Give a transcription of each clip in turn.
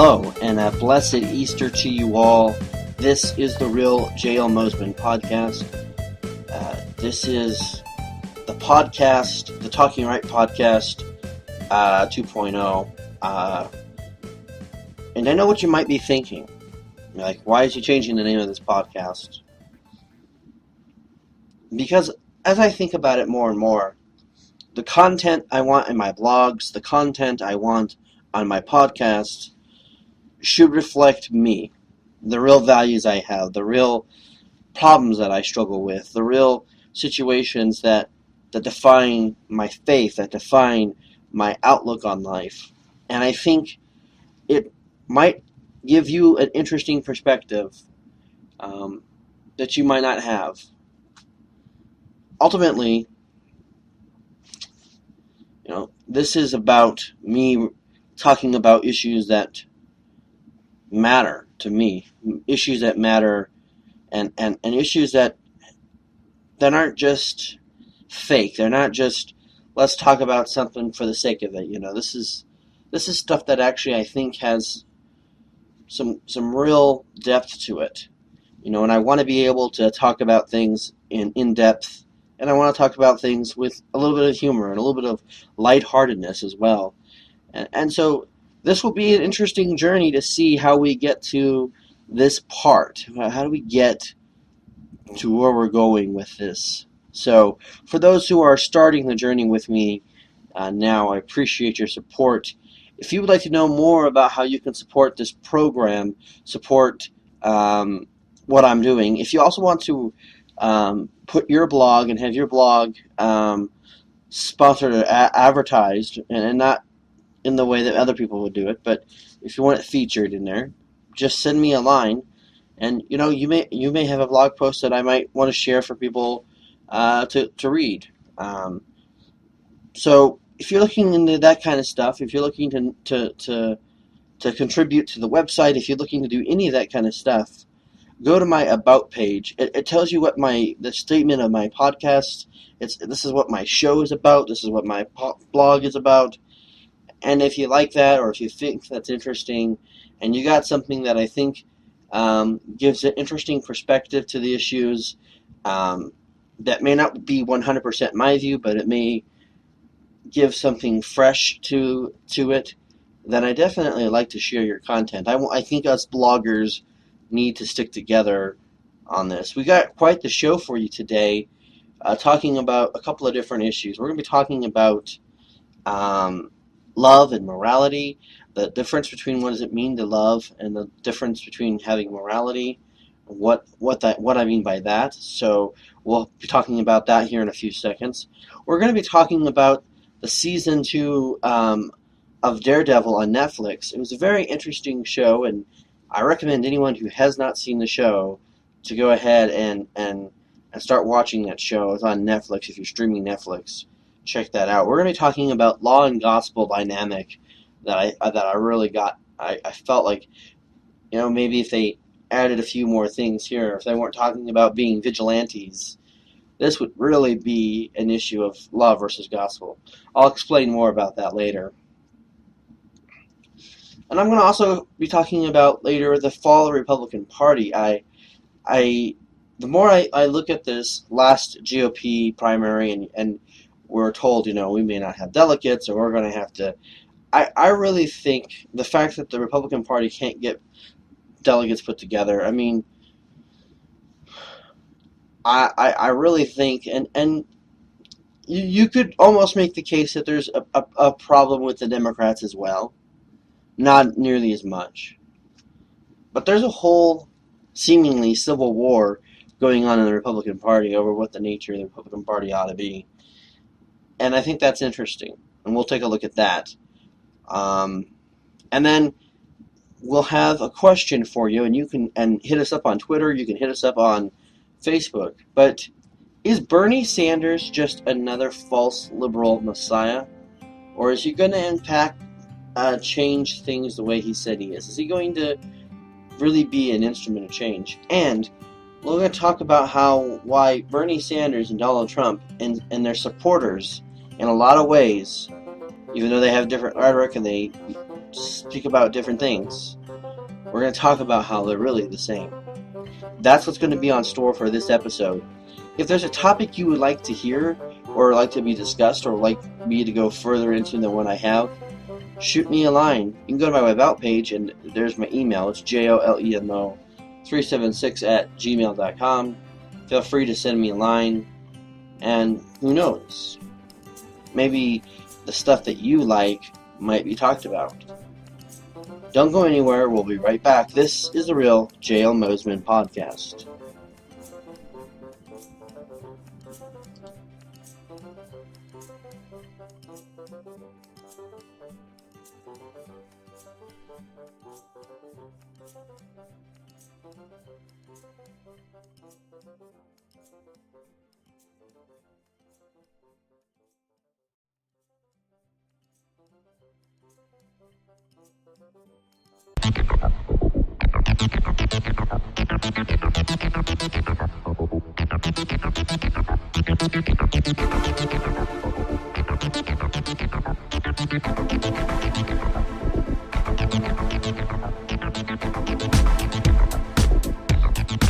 Hello, and a blessed Easter to you all. This is the Real J.L. Moseman Podcast. This is the podcast, the Talking Right Podcast 2.0. And I know what you might be thinking. You're like, why is he changing the name of this podcast? Because as I think about it more and more, the content I want in my blogs, the content I want on my podcast should reflect me, the real values I have, the real problems that I struggle with, the real situations that define my faith, that define my outlook on life. And I think it might give you an interesting perspective that you might not have. Ultimately, this is about me talking about issues that matter to me, issues that matter, and issues that aren't just fake. They're not just, let's talk about something for the sake of it. This is stuff that actually I think has some real depth to it. And I want to be able to talk about things in depth, and I want to talk about things with a little bit of humor and a little bit of lightheartedness as well. And so this will be an interesting journey to see how we get to this part. How do we get to where we're going with this? So for those who are starting the journey with me now, I appreciate your support. If you would like to know more about how you can support this program, support what I'm doing, if you also want to put your blog and have your blog sponsored or advertised, and not in the way that other people would do it, but if you want it featured in there, just send me a line, and you may have a blog post that I might want to share for people to read. So if you're looking into that kind of stuff, if you're looking to contribute to the website, if you're looking to do any of that kind of stuff, go to my About page. It tells you what the statement of my podcast. This is what my show is about. This is what my blog is about. And if you like that, or if you think that's interesting, and you got something that I think gives an interesting perspective to the issues, that may not be 100% my view, but it may give something fresh to it, then I definitely like to share your content. I think us bloggers need to stick together on this. We got quite the show for you today, talking about a couple of different issues. We're going to be talking about love and morality, the difference between what does it mean to love and the difference between having morality, what I mean by that. So we'll be talking about that here in a few seconds. We're going to be talking about the season 2 of Daredevil on Netflix. It was a very interesting show, and I recommend anyone who has not seen the show to go ahead and start watching that show. It's on Netflix. If you're streaming Netflix, check that out. We're going to be talking about law and gospel dynamic that I really got. I felt like, maybe if they added a few more things here, if they weren't talking about being vigilantes, this would really be an issue of law versus gospel. I'll explain more about that later. And I'm going to also be talking about later the fall of the Republican Party. The more I look at this last GOP primary, and we're told, we may not have delegates, or we're going to have to. I really think the fact that the Republican Party can't get delegates put together, I really think, and you could almost make the case that there's a problem with the Democrats as well. Not nearly as much. But there's a whole seemingly civil war going on in the Republican Party over what the nature of the Republican Party ought to be. And I think that's interesting. And we'll take a look at that. And then we'll have a question for you, and you can hit us up on Twitter, you can hit us up on Facebook. But is Bernie Sanders just another false liberal messiah? Or is he going to change things the way he said he is? Is he going to really be an instrument of change? And we're going to talk about why Bernie Sanders and Donald Trump and their supporters, in a lot of ways, even though they have different rhetoric and they speak about different things. We're going to talk about how they're really the same. That's what's going to be on store for this episode. If there's a topic you would like to hear, or like to be discussed, or like me to go further into than what I have, shoot me a line. You can go to my About page, and there's my email. It's JLENO376@gmail.com. Feel free to send me a line, and who knows? Maybe the stuff that you like might be talked about. Don't go anywhere. We'll be right back. This is the Real J.L. Moseman Podcast.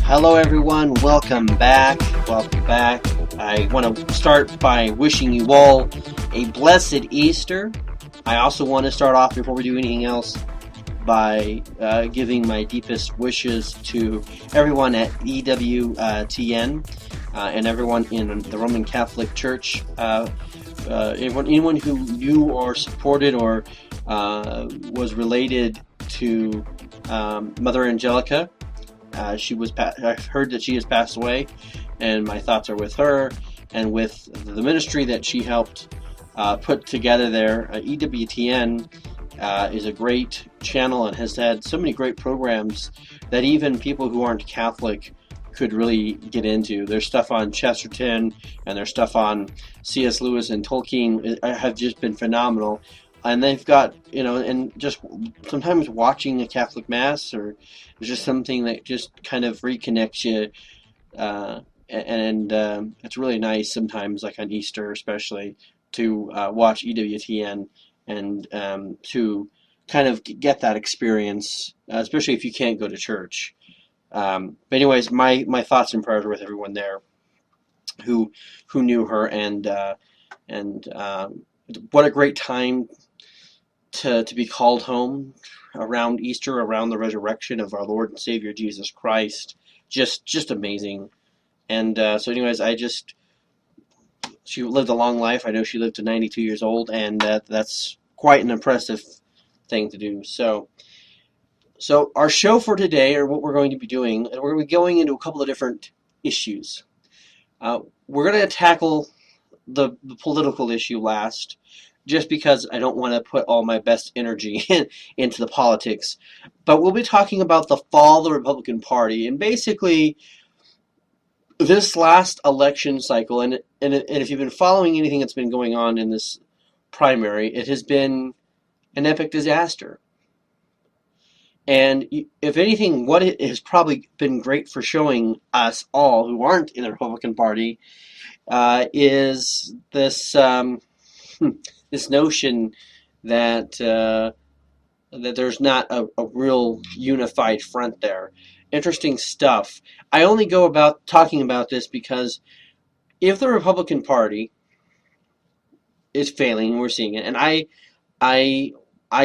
Hello everyone, welcome back. I want to start by wishing you all a blessed Easter. I also want to start off, before we do anything else, by giving my deepest wishes to everyone at EWTN and everyone in the Roman Catholic Church, anyone who knew or supported or was related to Mother Angelica. I've heard that she has passed away, and my thoughts are with her and with the ministry that she helped put together there. EWTN is a great channel and has had so many great programs that even people who aren't Catholic could really get into. Their stuff on Chesterton and their stuff on C.S. Lewis and Tolkien have just been phenomenal. And they've got, and just sometimes watching a Catholic Mass or just something that just kind of reconnects you. And it's really nice sometimes, like on Easter especially, to watch EWTN and to kind of get that experience, especially if you can't go to church. But anyways, my thoughts and prayers are with everyone there who knew her, and what a great time to be called home around Easter, around the resurrection of our Lord and Savior Jesus Christ. Just amazing. And so anyways, she lived a long life. I know she lived to 92 years old, and that's quite an impressive thing to do. So our show for today, or what we're going to be doing, and we're going to be going into a couple of different issues. We're going to tackle the political issue last, just because I don't want to put all my best energy into the politics. But we'll be talking about the fall of the Republican Party, and basically this last election cycle, and if you've been following anything that's been going on in this primary, it has been an epic disaster. And if anything, what it has probably been great for showing us all who aren't in the Republican Party is this this notion that that there's not a real unified front there. Interesting stuff. I only go about talking about this because if the Republican Party is failing, we're seeing it, and I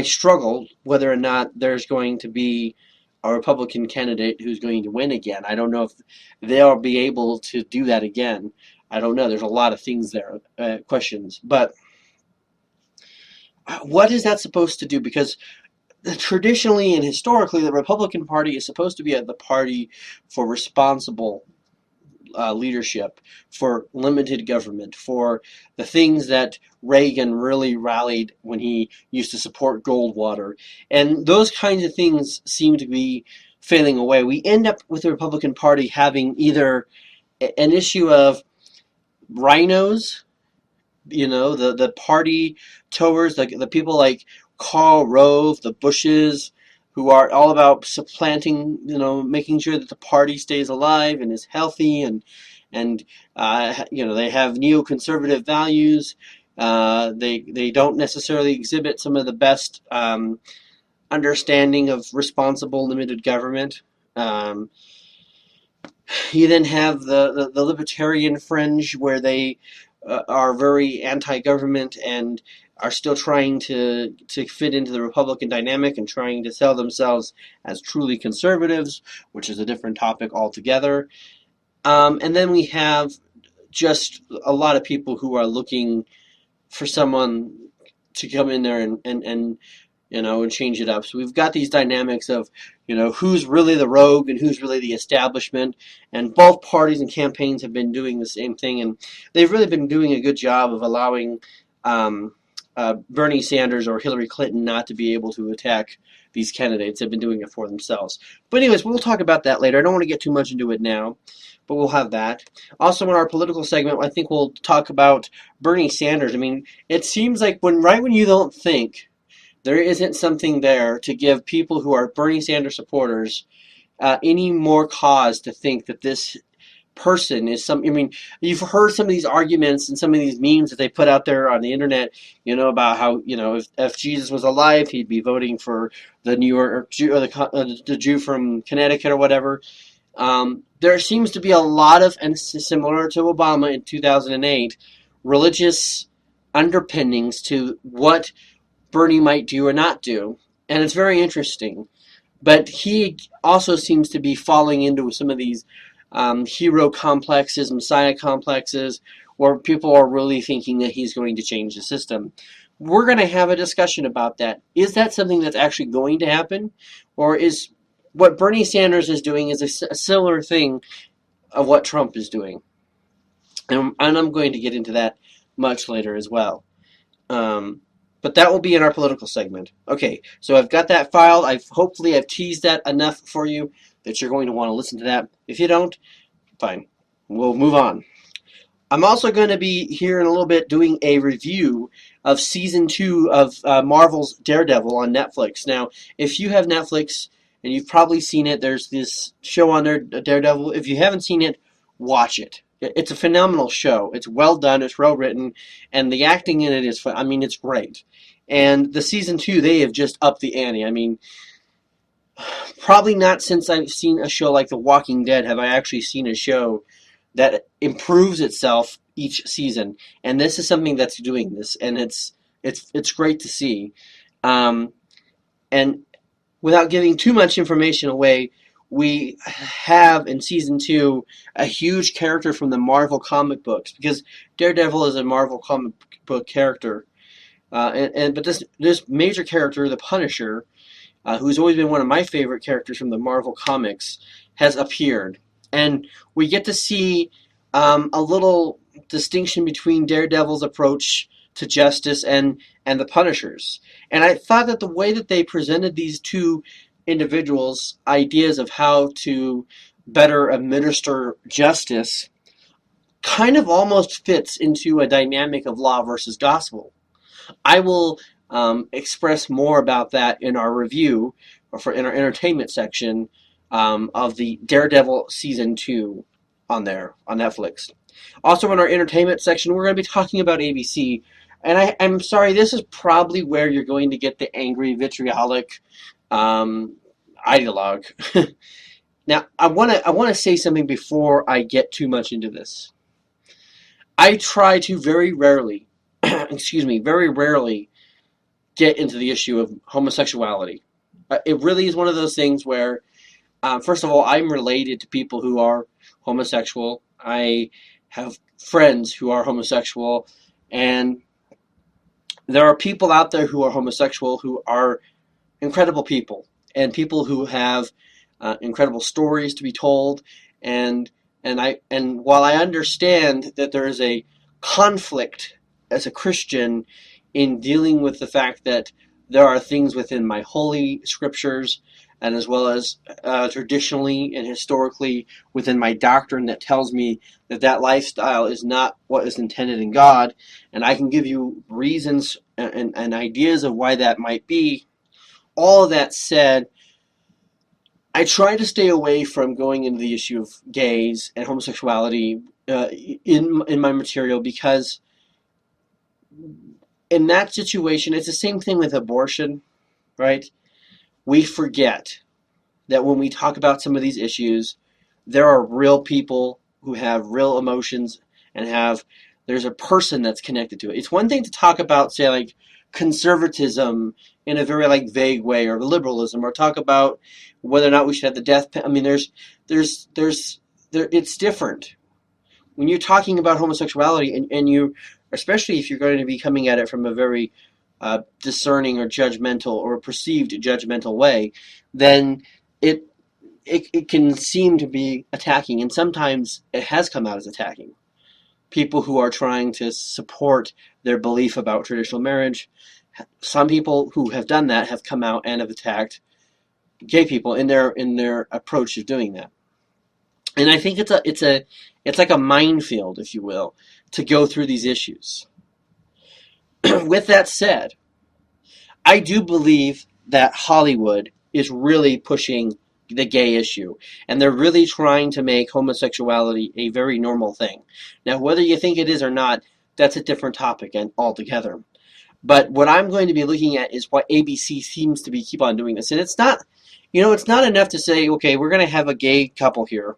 struggle whether or not there's going to be a Republican candidate who's going to win again. I don't know if they'll be able to do that again. I don't know. There's a lot of things there, questions. But what is that supposed to do? Because traditionally and historically, the Republican Party is supposed to be the party for responsible leadership, for limited government, for the things that Reagan really rallied when he used to support Goldwater. And those kinds of things seem to be failing away. We end up with the Republican Party having either an issue of rhinos, the party towers, the people like Karl Rove, the Bushes, who are all about supplanting, making sure that the party stays alive and is healthy, and they have neoconservative values. They don't necessarily exhibit some of the best understanding of responsible limited government. Um, you then have the libertarian fringe where they are very anti-government and are still trying to fit into the Republican dynamic and trying to sell themselves as truly conservatives, which is a different topic altogether. And then we have just a lot of people who are looking for someone to come in there and and change it up. So we've got these dynamics of, who's really the rogue and who's really the establishment. And both parties and campaigns have been doing the same thing. And they've really been doing a good job of allowing Bernie Sanders or Hillary Clinton not to be able to attack these candidates. They've been doing it for themselves. But anyways, we'll talk about that later. I don't want to get too much into it now, but we'll have that. Also, in our political segment, I think we'll talk about Bernie Sanders. I mean, it seems like right when you don't think, there isn't something there to give people who are Bernie Sanders supporters any more cause to think that this person is some. I mean, you've heard some of these arguments and some of these memes that they put out there on the internet, about how, if Jesus was alive, he'd be voting for the New York Jew or the Jew from Connecticut or whatever. There seems to be a lot of, and similar to Obama in 2008, religious underpinnings to what Bernie might do or not do, and it's very interesting. But he also seems to be falling into some of these hero complexes, messiah complexes, where people are really thinking that he's going to change the system. We're going to have a discussion about that. Is that something that's actually going to happen, or is what Bernie Sanders is doing is a similar thing of what Trump is doing? And I'm going to get into that much later as well. But that will be in our political segment. Okay, so I've got that filed. Hopefully I've teased that enough for you that you're going to want to listen to that. If you don't, fine. We'll move on. I'm also going to be here in a little bit doing a review of Season 2 of Marvel's Daredevil on Netflix. Now, if you have Netflix, and you've probably seen it, there's this show on there, Daredevil. If you haven't seen it, watch it. It's a phenomenal show. It's well done. It's well written. And the acting in it is fun. I mean, it's great. And the Season 2, they have just upped the ante. I mean, probably not since I've seen a show like The Walking Dead have I actually seen a show that improves itself each season. And this is something that's doing this. And it's great to see. And without giving too much information away, we have in Season 2 a huge character from the Marvel comic books, because Daredevil is a Marvel comic book character. But this major character, the Punisher, who's always been one of my favorite characters from the Marvel comics, has appeared. And we get to see a little distinction between Daredevil's approach to justice and the Punisher's. And I thought that the way that they presented these two individuals' ideas of how to better administer justice kind of almost fits into a dynamic of law versus gospel. I will express more about that in our review, or in our entertainment section of the Daredevil Season 2 on Netflix. Also in our entertainment section, we're going to be talking about ABC. And I'm sorry, this is probably where you're going to get the angry, vitriolic ideologue. Now, I want to say something before I get too much into this. I try to very rarely get into the issue of homosexuality. It really is one of those things where, first of all, I'm related to people who are homosexual. I have friends who are homosexual, and there are people out there who are homosexual who are incredible people, and people who have incredible stories to be told. And while I understand that there is a conflict as a Christian in dealing with the fact that there are things within my holy scriptures, and as well as traditionally and historically within my doctrine, that tells me that lifestyle is not what is intended in God, and I can give you reasons and ideas of why that might be. All of that said, I try to stay away from going into the issue of gays and homosexuality in my material, because in that situation, it's the same thing with abortion, right? we forget that when we talk about some of these issues, there are real people who have real emotions and there's a person that's connected to it. It's one thing to talk about, say, like conservatism in a very like vague way, or liberalism, or talk about whether or not we should have the death penalty. I mean, it's different when you're talking about homosexuality, and you, especially if you're going to be coming at it from a very discerning or judgmental or perceived judgmental way, then it it can seem to be attacking, and sometimes it has come out as attacking. People who are trying to support their belief about traditional marriage, some people who have done that have come out and have attacked gay people in their approach of doing that. And I think it's like a minefield, if you will, to go through these issues. With that said, I do believe that Hollywood is really pushing the gay issue, and they're really trying to make homosexuality a very normal thing. Now, whether you think it is or not, that's a different topic and altogether. But what I'm going to be looking at is why ABC seems to be keep on doing this. And it's not, it's not enough to say, okay, we're going to have a gay couple here,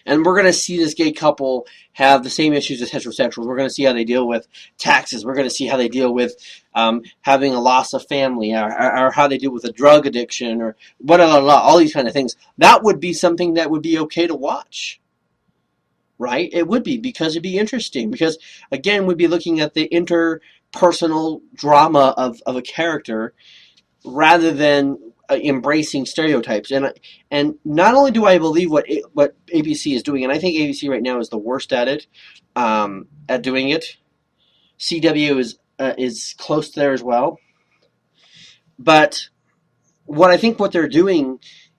and we're going to see this gay couple have the same issues as heterosexuals. We're going to see how they deal with taxes. We're going to see how they deal with having a loss of family, or how they deal with a drug addiction, or all these kind of things. That would be something that would be okay to watch, right? It would be, because it'd be interesting. Because, again, we'd be looking at the interpersonal drama of a character rather than embracing stereotypes. And not only do I believe what ABC is doing, and I think ABC right now is the worst at it, at doing it. CW is close there as well. But what they're doing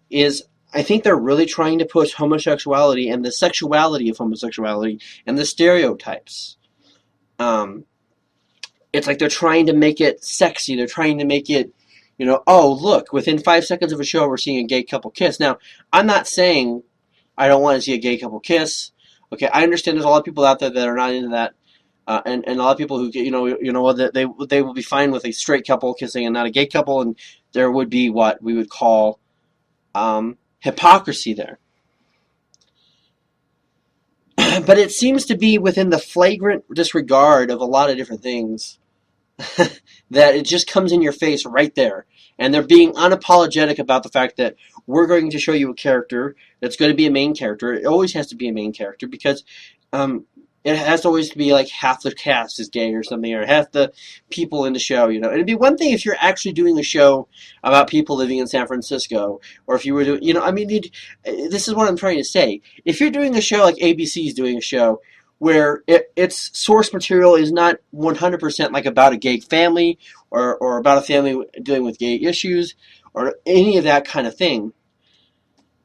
is, I think they're really trying to push homosexuality and the sexuality of homosexuality and the stereotypes. It's like they're trying to make it sexy. They're trying to make it, oh, look, within 5 seconds of a show, we're seeing a gay couple kiss. Now, I'm not saying I don't want to see a gay couple kiss. Okay, I understand there's a lot of people out there that are not into that. And a lot of people who, they will be fine with a straight couple kissing and not a gay couple. And there would be what we would call hypocrisy there. But it seems to be within the flagrant disregard of a lot of different things that it just comes in your face right there. And they're being unapologetic about the fact that we're going to show you a character that's going to be a main character. It always has to be a main character, because it has to always be like half the cast is gay or something, or half the people in the show, It'd be one thing if you're actually doing a show about people living in San Francisco, or if you were doing, this is what I'm trying to say. If you're doing a show like ABC is doing a show where its source material is not 100% like about a gay family, or about a family dealing with gay issues, or any of that kind of thing,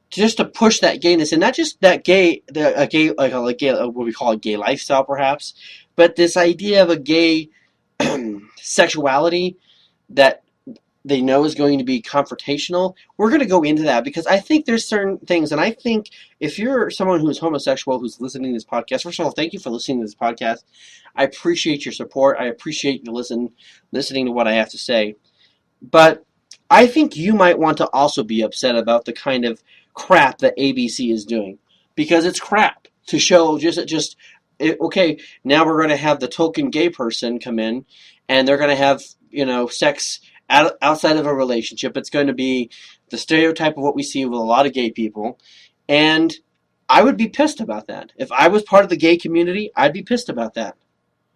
just to push that gayness, and not just that what we call a gay lifestyle, perhaps, but this idea of a gay sexuality that they know is going to be confrontational. We're going to go into that, because I think there's certain things, and I think if you're someone who's homosexual who's listening to this podcast, first of all, thank you for listening to this podcast. I appreciate your support. I appreciate you listening to what I have to say. But I think you might want to also be upset about the kind of crap that ABC is doing, because it's crap to show okay, now we're going to have the token gay person come in, and they're going to have sex outside of a relationship. It's going to be the stereotype of what we see with a lot of gay people, and I would be pissed about that. If I was part of the gay community, I'd be pissed about that.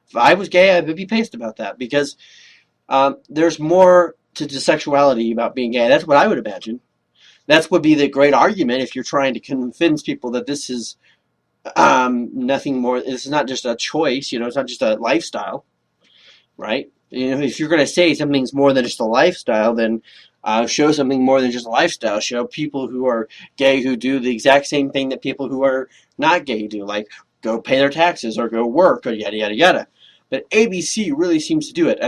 If I was gay, I would be pissed about that, because there's more to sexuality about being gay. That's what I would imagine. That would be the great argument if you're trying to convince people that this is nothing more. This is not just a choice, it's not just a lifestyle, right? If you're going to say something's more than just a lifestyle, then show something more than just a lifestyle. Show people who are gay who do the exact same thing that people who are not gay do, like go pay their taxes or go work or yada, yada, yada. But ABC really seems to do it.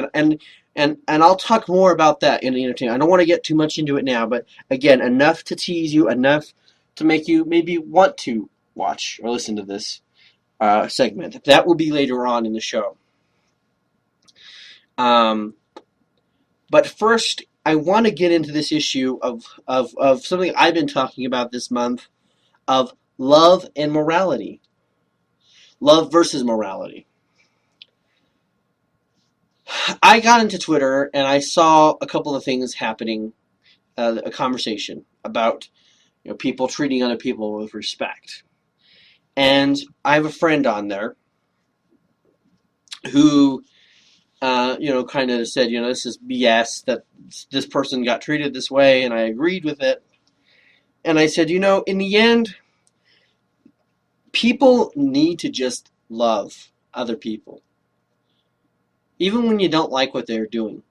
And I'll talk more about that in the entertainment. I don't want to get too much into it now, but again, enough to tease you, enough to make you maybe want to watch or listen to this segment. That will be later on in the show. But first, I want to get into this issue of something I've been talking about this month of love and morality. Love versus morality. I got into Twitter and I saw a couple of things happening, a conversation about people treating other people with respect. And I have a friend on there who, kind of said, this is BS that this person got treated this way, and I agreed with it. And I said, in the end, people need to just love other people. Even when you don't like what they're doing.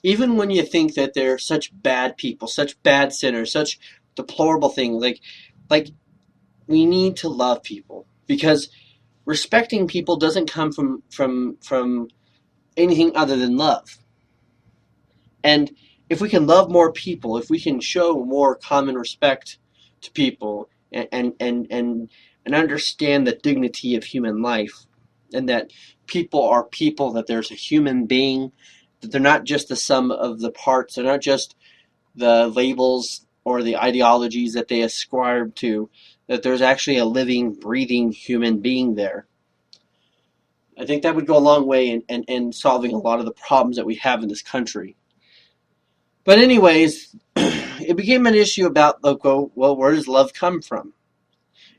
Even when you think that they're such bad people, such bad sinners, such deplorable things. Like we need to love people. Because respecting people doesn't come from anything other than love. And if we can love more people, if we can show more common respect to people and understand the dignity of human life, and that people are people, that there's a human being, that they're not just the sum of the parts, they're not just the labels or the ideologies that they ascribe to, that there's actually a living, breathing human being there. I think that would go a long way in solving a lot of the problems that we have in this country. But anyways, it became an issue about, where does love come from?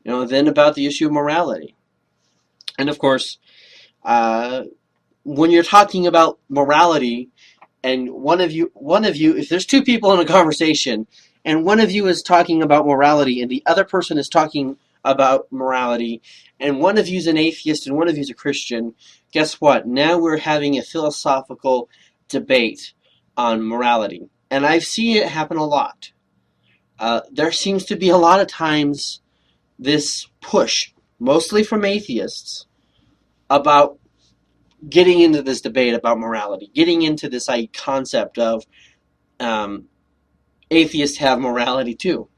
Then about the issue of morality. And of course, when you're talking about morality, and one of you, if there's two people in a conversation, and one of you is talking about morality, and the other person is talking about morality, and one of you is an atheist and one of you is a Christian, guess what? Now we're having a philosophical debate on morality. And I've seen it happen a lot. There seems to be a lot of times this push, mostly from atheists, about getting into this debate about morality, getting into this concept of atheists have morality too.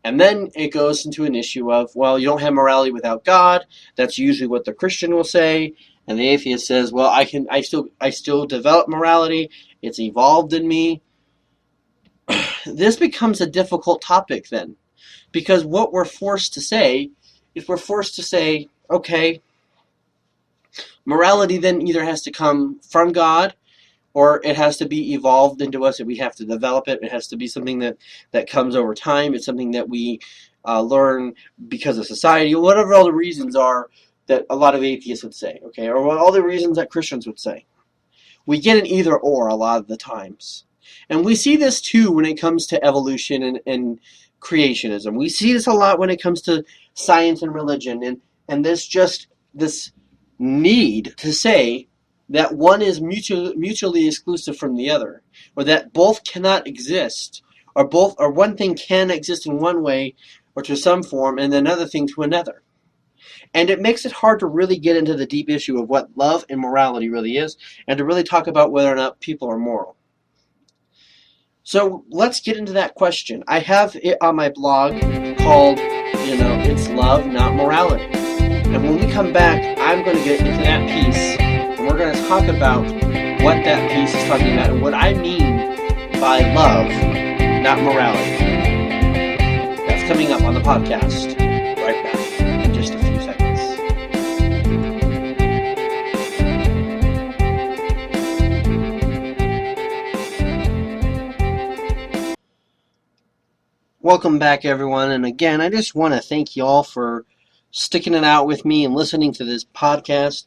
And then it goes into an issue of, you don't have morality without God. That's usually what the Christian will say. And the atheist says, I still develop morality. It's evolved in me. This becomes a difficult topic then. Because what we're forced to say is okay, morality then either has to come from God, or it has to be evolved into us, and we have to develop it. It has to be something that comes over time. It's something that we learn because of society, whatever all the reasons are that a lot of atheists would say, okay, or all the reasons that Christians would say. We get an either or a lot of the times. And we see this too when it comes to evolution and creationism. We see this a lot when it comes to science and religion, and this need to say that one is mutually exclusive from the other, or that both cannot exist, or one thing can exist in one way or to some form, and another thing to another. And it makes it hard to really get into the deep issue of what love and morality really is, and to really talk about whether or not people are moral. So let's get into that question. I have it on my blog called, It's Love, Not Morality. And when we come back, I'm going to get into that piece, and we're going to talk about what that piece is talking about and what I mean by love, not morality. That's coming up on the podcast right back in just a few seconds. Welcome back, everyone. And again, I just want to thank you all for sticking it out with me and listening to this podcast.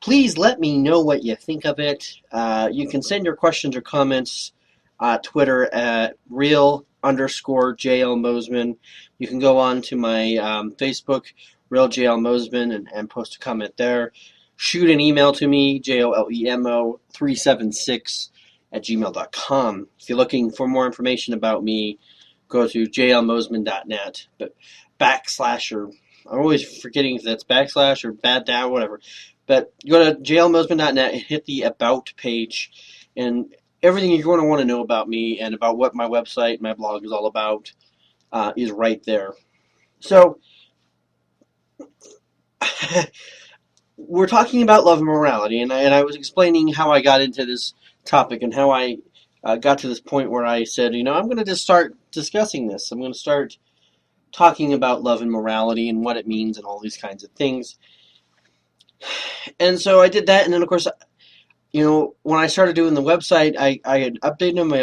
Please let me know what you think of it. You can send your questions or comments on Twitter at Real _J.L. Moseman. You can go on to my Facebook, Real J.L. Moseman, and post a comment there. Shoot an email to me, JOLEMO376 at gmail.com. If you're looking for more information about me, go to jlmoseman.net. But / I'm always forgetting if that's / or / whatever. But go to jlmoseman.net and hit the About page. And everything you're going to want to know about me and about what my website, my blog is all about is right there. So, we're talking about love and morality. And I was explaining how I got into this topic and how I got to this point where I said, I'm going to just start discussing this. I'm going to start talking about love and morality and what it means and all these kinds of things. And so I did that, and then of course, when I started doing the website, I had updated my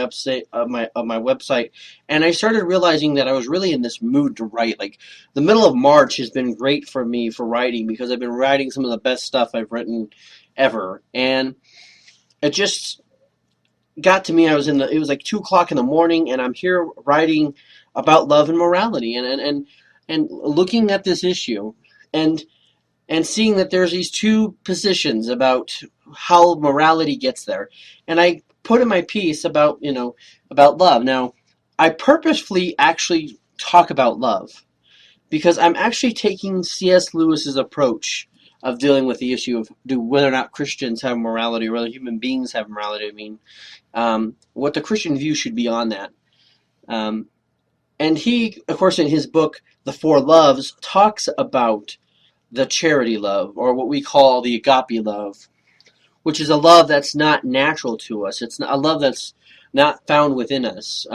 website, and I started realizing that I was really in this mood to write. Like, the middle of March has been great for me for writing, because I've been writing some of the best stuff I've written ever, and it just got to me. It was like 2 o'clock in the morning, and I'm here writing about love and morality, and looking at this issue, and seeing that there's these two positions about how morality gets there. And I put in my piece about love. Now, I purposefully actually talk about love, because I'm actually taking C.S. Lewis's approach of dealing with the issue of whether or not Christians have morality, or whether human beings have morality. I mean, what the Christian view should be on that. And he, of course, in his book, The Four Loves, talks about the charity love, or what we call the agape love, which is a love that's not natural to us. It's a love that's not found within us.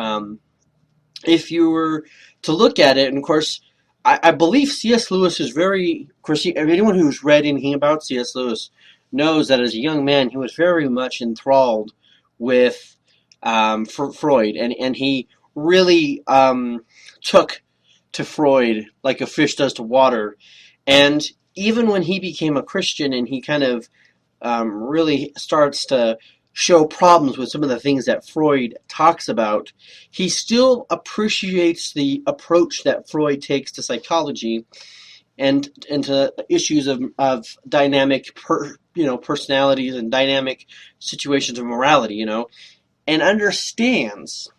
If you were to look at it, and of course, I believe C.S. Lewis is of course, anyone who's read anything about C.S. Lewis knows that as a young man, he was very much enthralled with Freud, and he really took to Freud like a fish does to water. And even when he became a Christian, and he kind of really starts to show problems with some of the things that Freud talks about, he still appreciates the approach that Freud takes to psychology and to issues of dynamic personalities and dynamic situations of morality, and understands,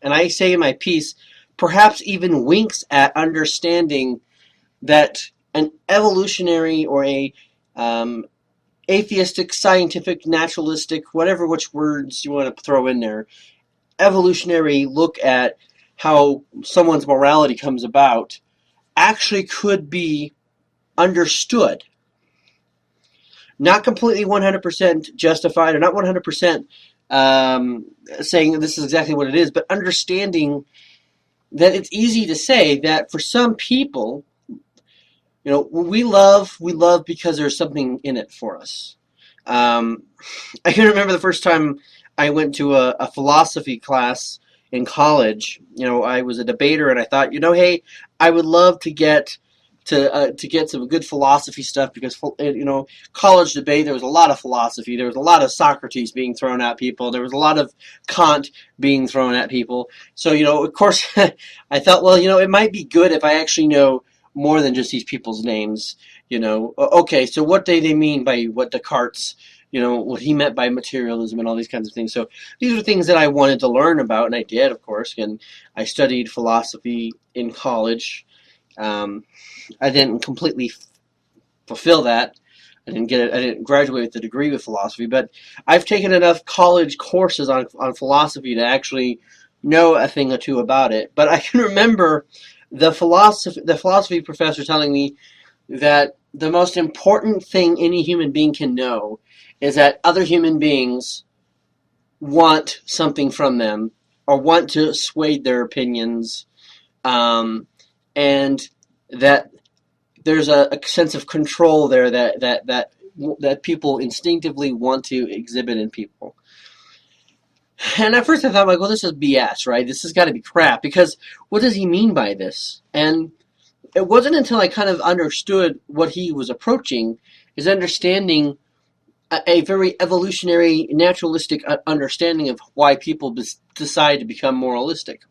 and I say in my piece, perhaps even winks at understanding that an evolutionary or a atheistic, scientific, naturalistic, which words you want to throw in there, evolutionary look at how someone's morality comes about actually could be understood. Not completely 100% justified, or not 100% saying this is exactly what it is, but understanding that it's easy to say that for some people, we love because there's something in it for us. I can remember the first time I went to a philosophy class in college. I was a debater, and I thought, hey, I would love to get some good philosophy stuff, because college debate, there was a lot of philosophy, there was a lot of Socrates being thrown at people, there was a lot of Kant being thrown at people. So of course, I thought, well, it might be good if I actually know more than just these people's names. Okay, so what do they mean by what Descartes, what he meant by materialism and all these kinds of things. So these are things that I wanted to learn about, and I did, of course, and I studied philosophy in college. I didn't completely fulfill that. I didn't graduate with a degree with philosophy, but I've taken enough college courses on philosophy to actually know a thing or two about it. But I can remember the philosophy professor telling me that the most important thing any human being can know is that other human beings want something from them, or want to sway their opinions, and that there's a sense of control there that people instinctively want to exhibit in people. And at first I thought, well, this is BS, right? This has got to be crap, because what does he mean by this? And it wasn't until I kind of understood what he was approaching, is understanding a very evolutionary, naturalistic understanding of why people decide to become moralistic.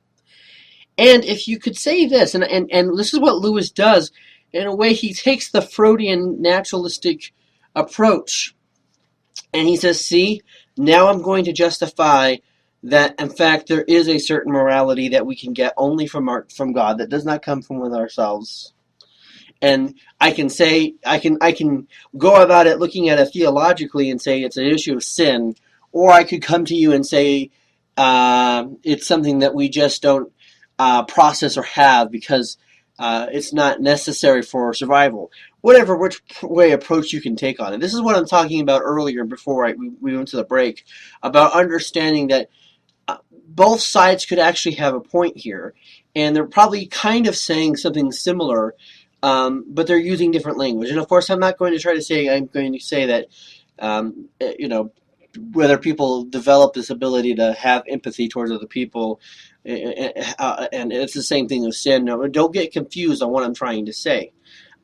And if you could say this, and this is what Lewis does, in a way he takes the Freudian naturalistic approach, and he says, see, now I'm going to justify that, in fact, there is a certain morality that we can get only from God, that does not come from within ourselves. And I can go about it looking at it theologically and say it's an issue of sin, or I could come to you and say it's something that we just don't process or have because it's not necessary for survival. Which way approach you can take on it. This is what I'm talking about earlier before we went to the break, about understanding that both sides could actually have a point here, and they're probably kind of saying something similar, but they're using different language. And of course, I'm not going to try to say, I'm going to say that, you know, whether people develop this ability to have empathy towards other people, and it's the same thing with sin. No, don't get confused on what I'm trying to say.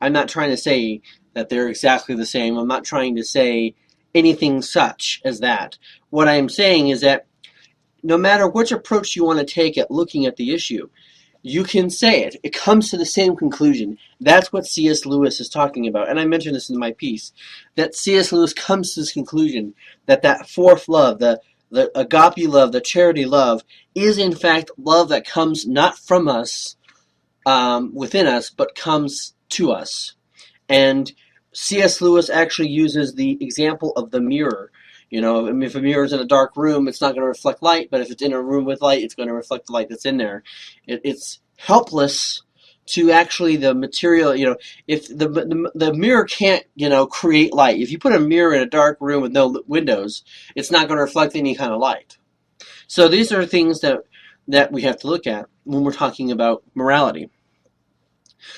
I'm not trying to say that they're exactly the same. I'm not trying to say anything such as that. What I'm saying is that no matter which approach you want to take at looking at the issue, you can say it. It comes to the same conclusion. That's what C.S. Lewis is talking about. And I mentioned this in my piece, that C.S. Lewis comes to this conclusion that that fourth love, the agape love, the charity love, is in fact love that comes not from us, within us, but comes to us. And C.S. Lewis actually uses the example of the mirror. You know, I mean, if a mirror is in a dark room, it's not going to reflect light, but if it's in a room with light, it's going to reflect the light that's in there. It's helpless to actually the material, you know, if the mirror can't, you know, create light. If you put a mirror in a dark room with no windows, it's not going to reflect any kind of light. So these are things that we have to look at when we're talking about morality.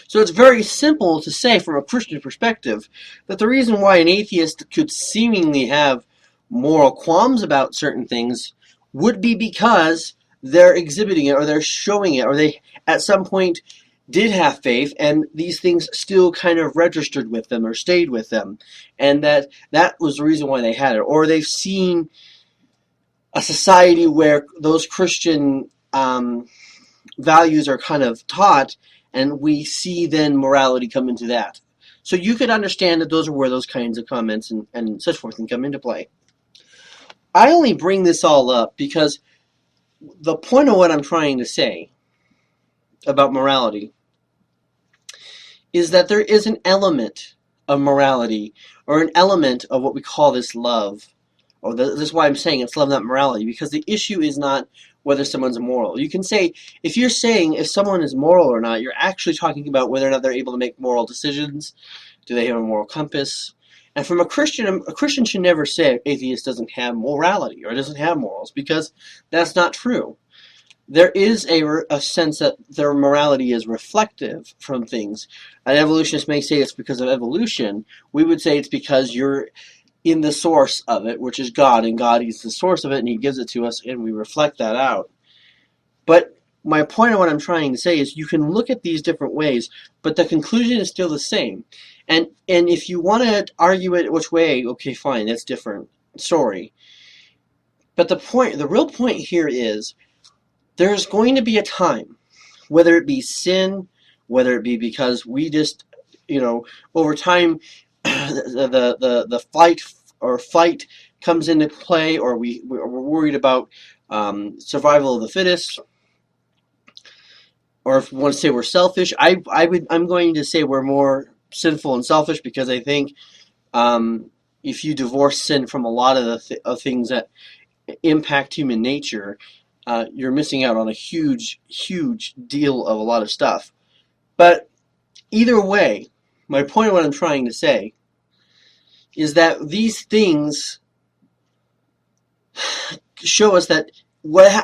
So it's very simple to say from a Christian perspective that the reason why an atheist could seemingly have moral qualms about certain things would be because they're exhibiting it or they're showing it or they at some point did have faith and these things still kind of registered with them or stayed with them, and that was the reason why they had it, or they've seen a society where those Christian values are kind of taught, and we see then morality come into that. So you could understand that those are where those kinds of comments and such forth can come into play. I only bring this all up because the point of what I'm trying to say about morality is that there is an element of morality, or an element of what we call this love. This is why I'm saying it's love, not morality, because the issue is not whether someone's moral. You can say, if you're saying if someone is moral or not, you're actually talking about whether or not they're able to make moral decisions. Do they have a moral compass? And from a Christian should never say atheist doesn't have morality or doesn't have morals, because that's not true. There is a sense that their morality is reflective from things. An evolutionist may say it's because of evolution. We would say it's because you're in the source of it, which is God, and God is the source of it, and He gives it to us, and we reflect that out. But my point of what I'm trying to say is you can look at these different ways, but the conclusion is still the same. And if you want to argue it which way, okay, fine, that's a different story. But the real point here is there's going to be a time, whether it be sin, whether it be because we just, you know, over time, the fight comes into play, or we're worried about survival of the fittest, or if we want to say we're selfish. I'm going to say we're more sinful and selfish, because I think if you divorce sin from a lot of the things that impact human nature, you're missing out on a huge deal of a lot of stuff. But either way, my point of what I'm trying to say is that these things show us that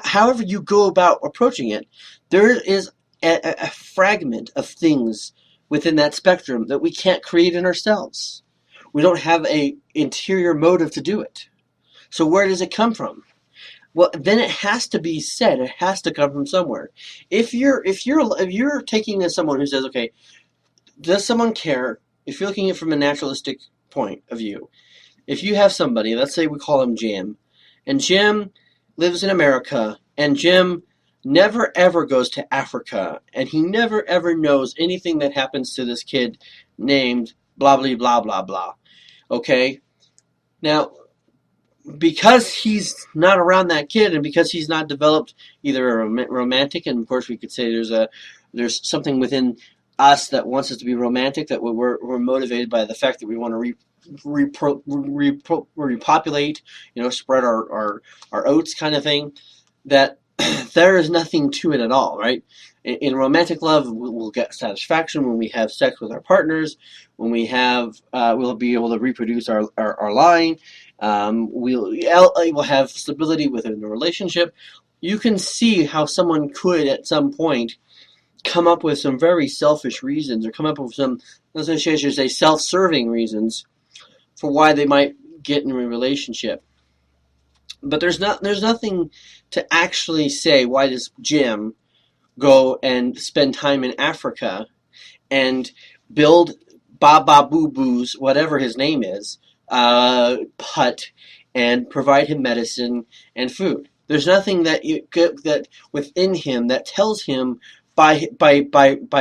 however you go about approaching it, there is a fragment of things within that spectrum that we can't create in ourselves. We don't have an interior motive to do it. So where does it come from? Well, then it has to be said. It has to come from somewhere. If you're taking as someone who says, okay, does someone care? If you're looking at it from a naturalistic point of view, if you have somebody, let's say we call him Jim, and Jim lives in America, and Jim never ever goes to Africa, and he never ever knows anything that happens to this kid named blah blah blah blah blah. Okay? Now, because he's not around that kid, and because he's not developed either a romantic, and of course we could say there's something within us that wants us to be romantic, that we're motivated by the fact that we want to repopulate, you know, spread our oats kind of thing, that there is nothing to it at all, right? In romantic love, we'll get satisfaction when we have sex with our partners, when we have, we'll be able to reproduce our line, we'll have stability within the relationship. you can see how someone could at some point come up with some very selfish reasons, or come up with some, let's say, self-serving reasons for why they might get in a relationship. But there's nothing to actually say why does Jim go and spend time in Africa and build Baba Boo Boo's, whatever his name is, hut, and provide him medicine and food. There's nothing that within him that tells him by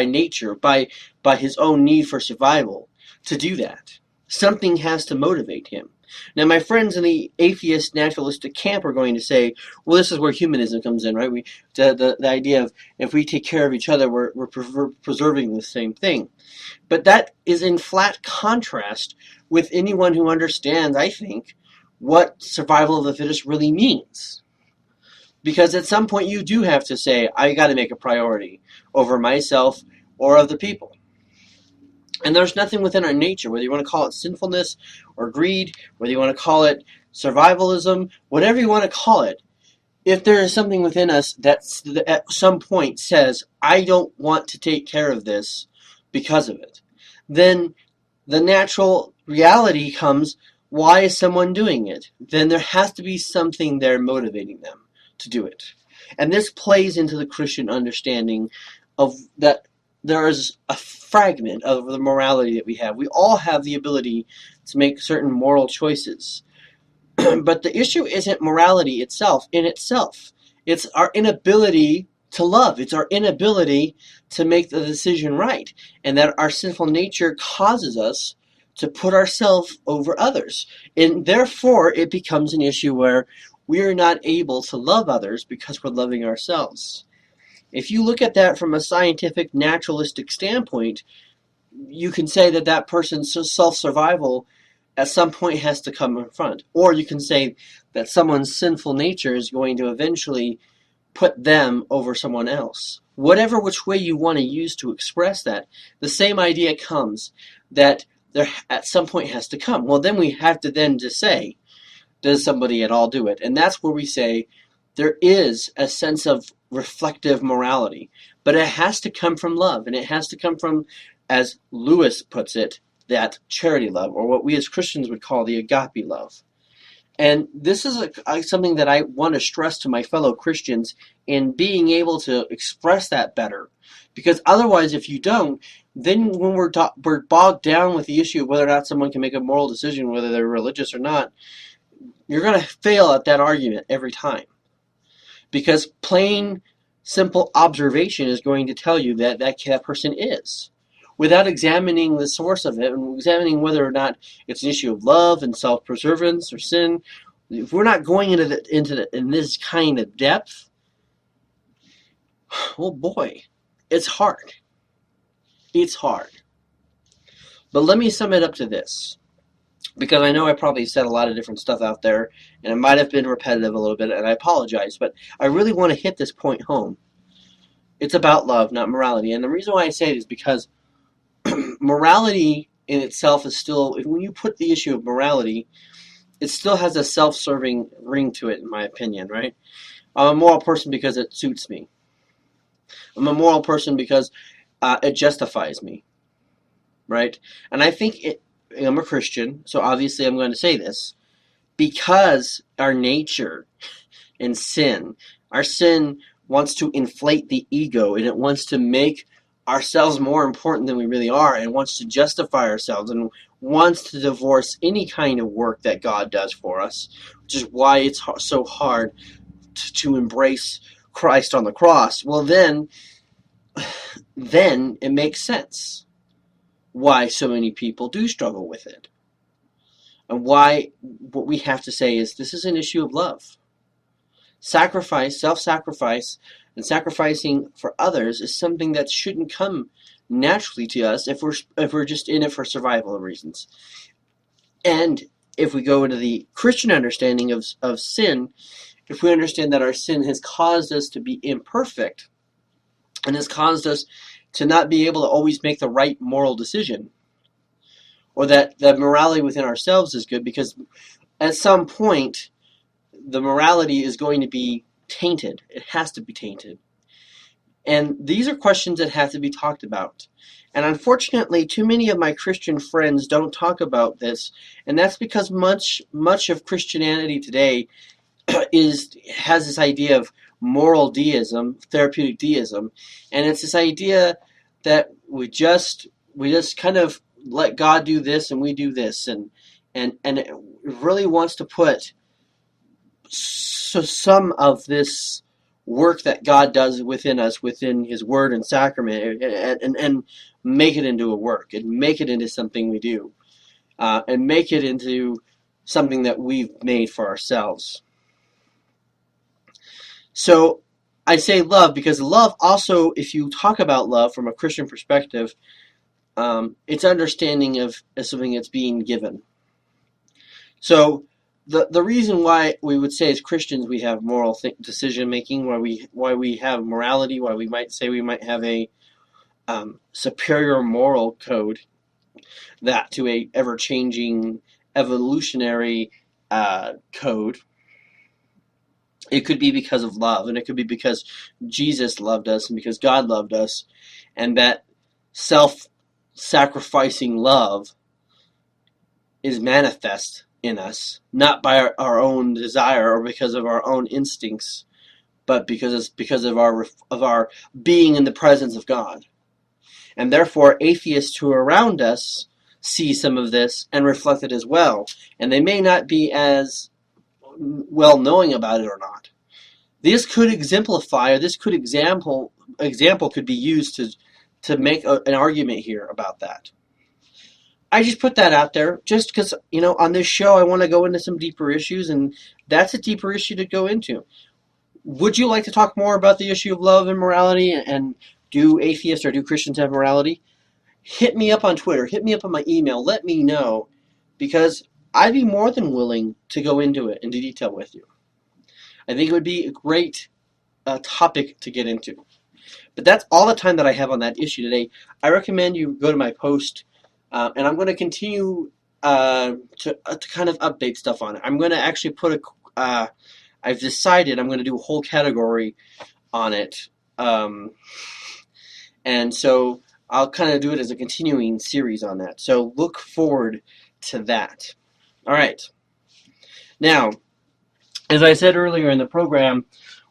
nature, by his own need for survival, to do that. Something has to motivate him. Now, my friends in the atheist naturalistic camp are going to say, well, this is where humanism comes in, right? The idea of if we take care of each other, we're preserving the same thing. But that is in flat contrast with anyone who understands, I think, what survival of the fittest really means. Because at some point you do have to say, I got to make a priority over myself or other people. And there's nothing within our nature, whether you want to call it sinfulness or greed, whether you want to call it survivalism, whatever you want to call it, if there is something within us that at some point says, I don't want to take care of this because of it, then the natural reality comes, why is someone doing it? Then there has to be something there motivating them to do it. And this plays into the Christian understanding of that there is a fragment of the morality that we have. We all have the ability to make certain moral choices. But the issue isn't morality itself, in itself. It's our inability to love. It's our inability to make the decision right. And that our sinful nature causes us to put ourselves over others. And therefore, it becomes an issue where we are not able to love others because we're loving ourselves. If you look at that from a scientific, naturalistic standpoint, you can say that that person's self-survival at some point has to come in front. Or you can say that someone's sinful nature is going to eventually put them over someone else. Whatever which way you want to use to express that, the same idea comes that there at some point has to come. Well, then we have to then just say, does somebody at all do it? And that's where we say there is a sense of reflective morality, but it has to come from love, and it has to come from, as Lewis puts it, that charity love, or what we as Christians would call the agape love. And this is something that I want to stress to my fellow Christians in being able to express that better. Because otherwise, if you don't, then when we're bogged down with the issue of whether or not someone can make a moral decision, whether they're religious or not, you're going to fail at that argument every time. Because plain, simple observation is going to tell you that that person is, without examining the source of it and examining whether or not it's an issue of love and self-preservance or sin. If we're not going in this kind of depth, oh boy, it's hard. It's hard. But let me sum it up to this, because I know I probably said a lot of different stuff out there, and it might have been repetitive a little bit, and I apologize, but I really want to hit this point home. It's about love, not morality. And the reason why I say it is because morality in itself is still, when you put the issue of morality, it still has a self-serving ring to it, in my opinion, right? I'm a moral person because it suits me. I'm a moral person because it justifies me, right? And I think I'm a Christian, so obviously I'm going to say this, because our nature and our sin wants to inflate the ego, and it wants to make ourselves more important than we really are, and wants to justify ourselves, and wants to divorce any kind of work that God does for us, which is why it's so hard to embrace Christ on the cross. Well, then it makes sense why so many people do struggle with it. And why what we have to say is this is an issue of love. Sacrifice, self-sacrifice, and sacrificing for others is something that shouldn't come naturally to us if we're just in it for survival reasons. And if we go into the Christian understanding of sin, if we understand that our sin has caused us to be imperfect and has caused us to not be able to always make the right moral decision, or that the morality within ourselves is good, because at some point the morality is going to be tainted. It has to be tainted. And these are questions that have to be talked about. And unfortunately, too many of my Christian friends don't talk about this, and that's because much of Christianity today has this idea of moral deism, therapeutic deism, and it's this idea that we just kind of let God do this and we do this, and it really wants to put some of this work that God does within us, within His Word and Sacrament, and make it into a work, and make it into something we do, and make it into something that we've made for ourselves. So I say love because love also, if you talk about love from a Christian perspective, it's understanding of something that's being given. So the reason why we would say as Christians we have moral decision making, why we have morality, why we might say we might have a superior moral code that to a ever changing evolutionary code. It could be because of love, and it could be because Jesus loved us, and because God loved us, and that self-sacrificing love is manifest in us, not by our own desire or because of our own instincts, but because of our being in the presence of God. And therefore, atheists who are around us see some of this and reflect it as well, and they may not be as well knowing about it or not. This could exemplify, or this could example could be used to make an argument here about that. I just put that out there just because, on this show I want to go into some deeper issues, and that's a deeper issue to go into. Would you like to talk more about the issue of love and morality, and do atheists or do Christians have morality? Hit me up on Twitter, hit me up on my email, let me know, because I'd be more than willing to go into it into detail with you. I think it would be a great topic to get into. But that's all the time that I have on that issue today. I recommend you go to my post, and I'm going to continue to kind of update stuff on it. I'm going to actually put I've decided I'm going to do a whole category on it. And so I'll kind of do it as a continuing series on that. So look forward to that. All right. Now, as I said earlier in the program,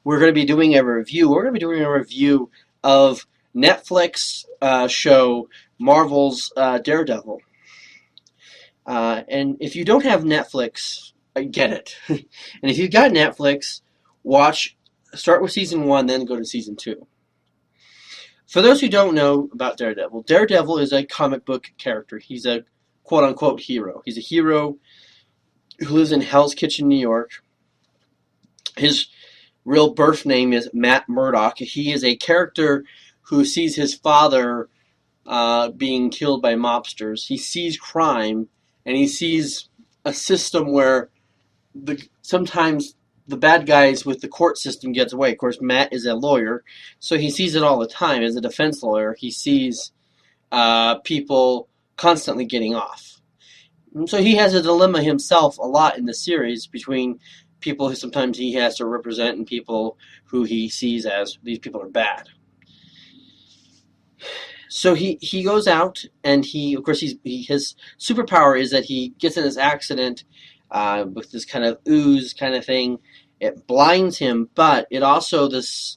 we're going to be doing a review. We're going to be doing a review of Netflix show Marvel's Daredevil. And if you don't have Netflix, get it. And if you've got Netflix, start with season 1, then go to season 2. For those who don't know about Daredevil, Daredevil is a comic book character. He's a quote-unquote hero. He's a hero who lives in Hell's Kitchen, New York. His real birth name is Matt Murdock. He is a character who sees his father being killed by mobsters. He sees crime, and he sees a system where sometimes the bad guys with the court system gets away. Of course, Matt is a lawyer, so he sees it all the time. As a defense lawyer, he sees people constantly getting off. And so he has a dilemma himself a lot in the series between people who sometimes he has to represent and people who he sees as these people are bad. So he goes out, and his superpower is that he gets in this accident with this kind of ooze kind of thing. It blinds him, but it also, this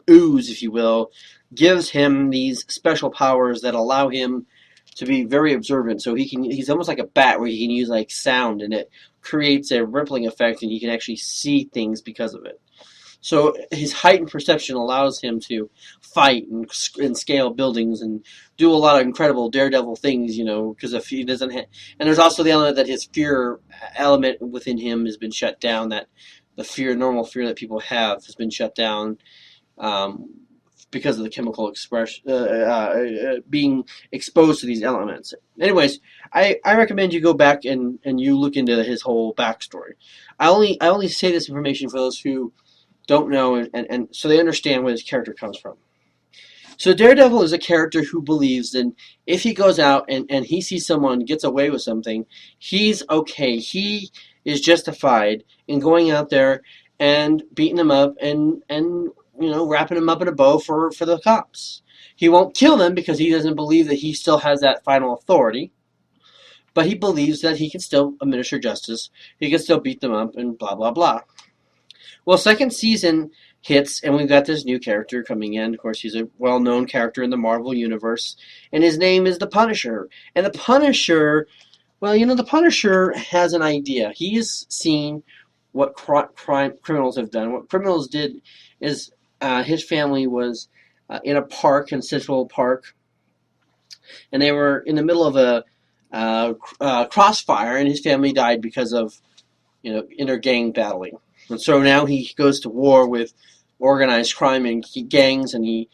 ooze, if you will, gives him these special powers that allow him to be very observant. So he's almost like a bat, where he can use like sound, and it creates a rippling effect, and he can actually see things because of it. So his heightened perception allows him to fight and scale buildings and do a lot of incredible daredevil things, because if he doesn't and there's also the element that his fear element within him has been shut down, that the normal fear that people have has been shut down because of the chemical expression, being exposed to these elements. Anyways, I recommend you go back and you look into his whole backstory. I only say this information for those who don't know, and so they understand where his character comes from. So Daredevil is a character who believes that if he goes out and he sees someone gets away with something, he's okay. He is justified in going out there and beating them up and wrapping them up in a bow for the cops. He won't kill them because he doesn't believe that he still has that final authority, but he believes that he can still administer justice. He can still beat them up and blah, blah, blah. Well, second season hits, and we've got this new character coming in. Of course, he's a well-known character in the Marvel Universe, and his name is the Punisher. And the Punisher, well, the Punisher has an idea. He has seen what criminals have done. What criminals did is his family was in a park, in Central Park, and they were in the middle of a crossfire, and his family died because of inter-gang battling. And so now he goes to war with organized crime and gangs, and he's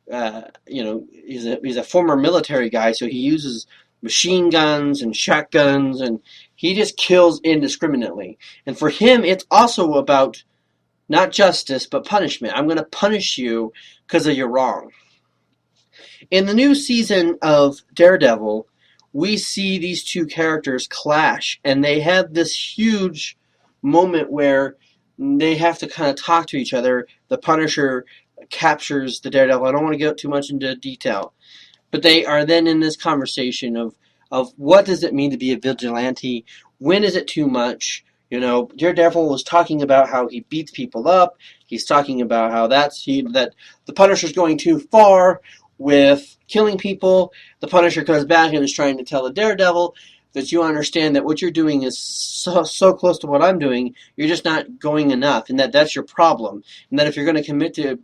a former military guy, so he uses machine guns and shotguns, and he just kills indiscriminately. And for him, it's also about not justice, but punishment. I'm going to punish you because of your wrong. In the new season of Daredevil, we see these two characters clash, and they have this huge moment where they have to kind of talk to each other. The Punisher captures the Daredevil. I don't want to get too much into detail, but they are then in this conversation of what does it mean to be a vigilante? When is it too much? Daredevil was talking about how he beats people up. He's talking about how that the Punisher's going too far with killing people. The Punisher comes back and is trying to tell the Daredevil that you understand that what you're doing is so close to what I'm doing, you're just not going enough, and that's your problem. And that if you're going to commit to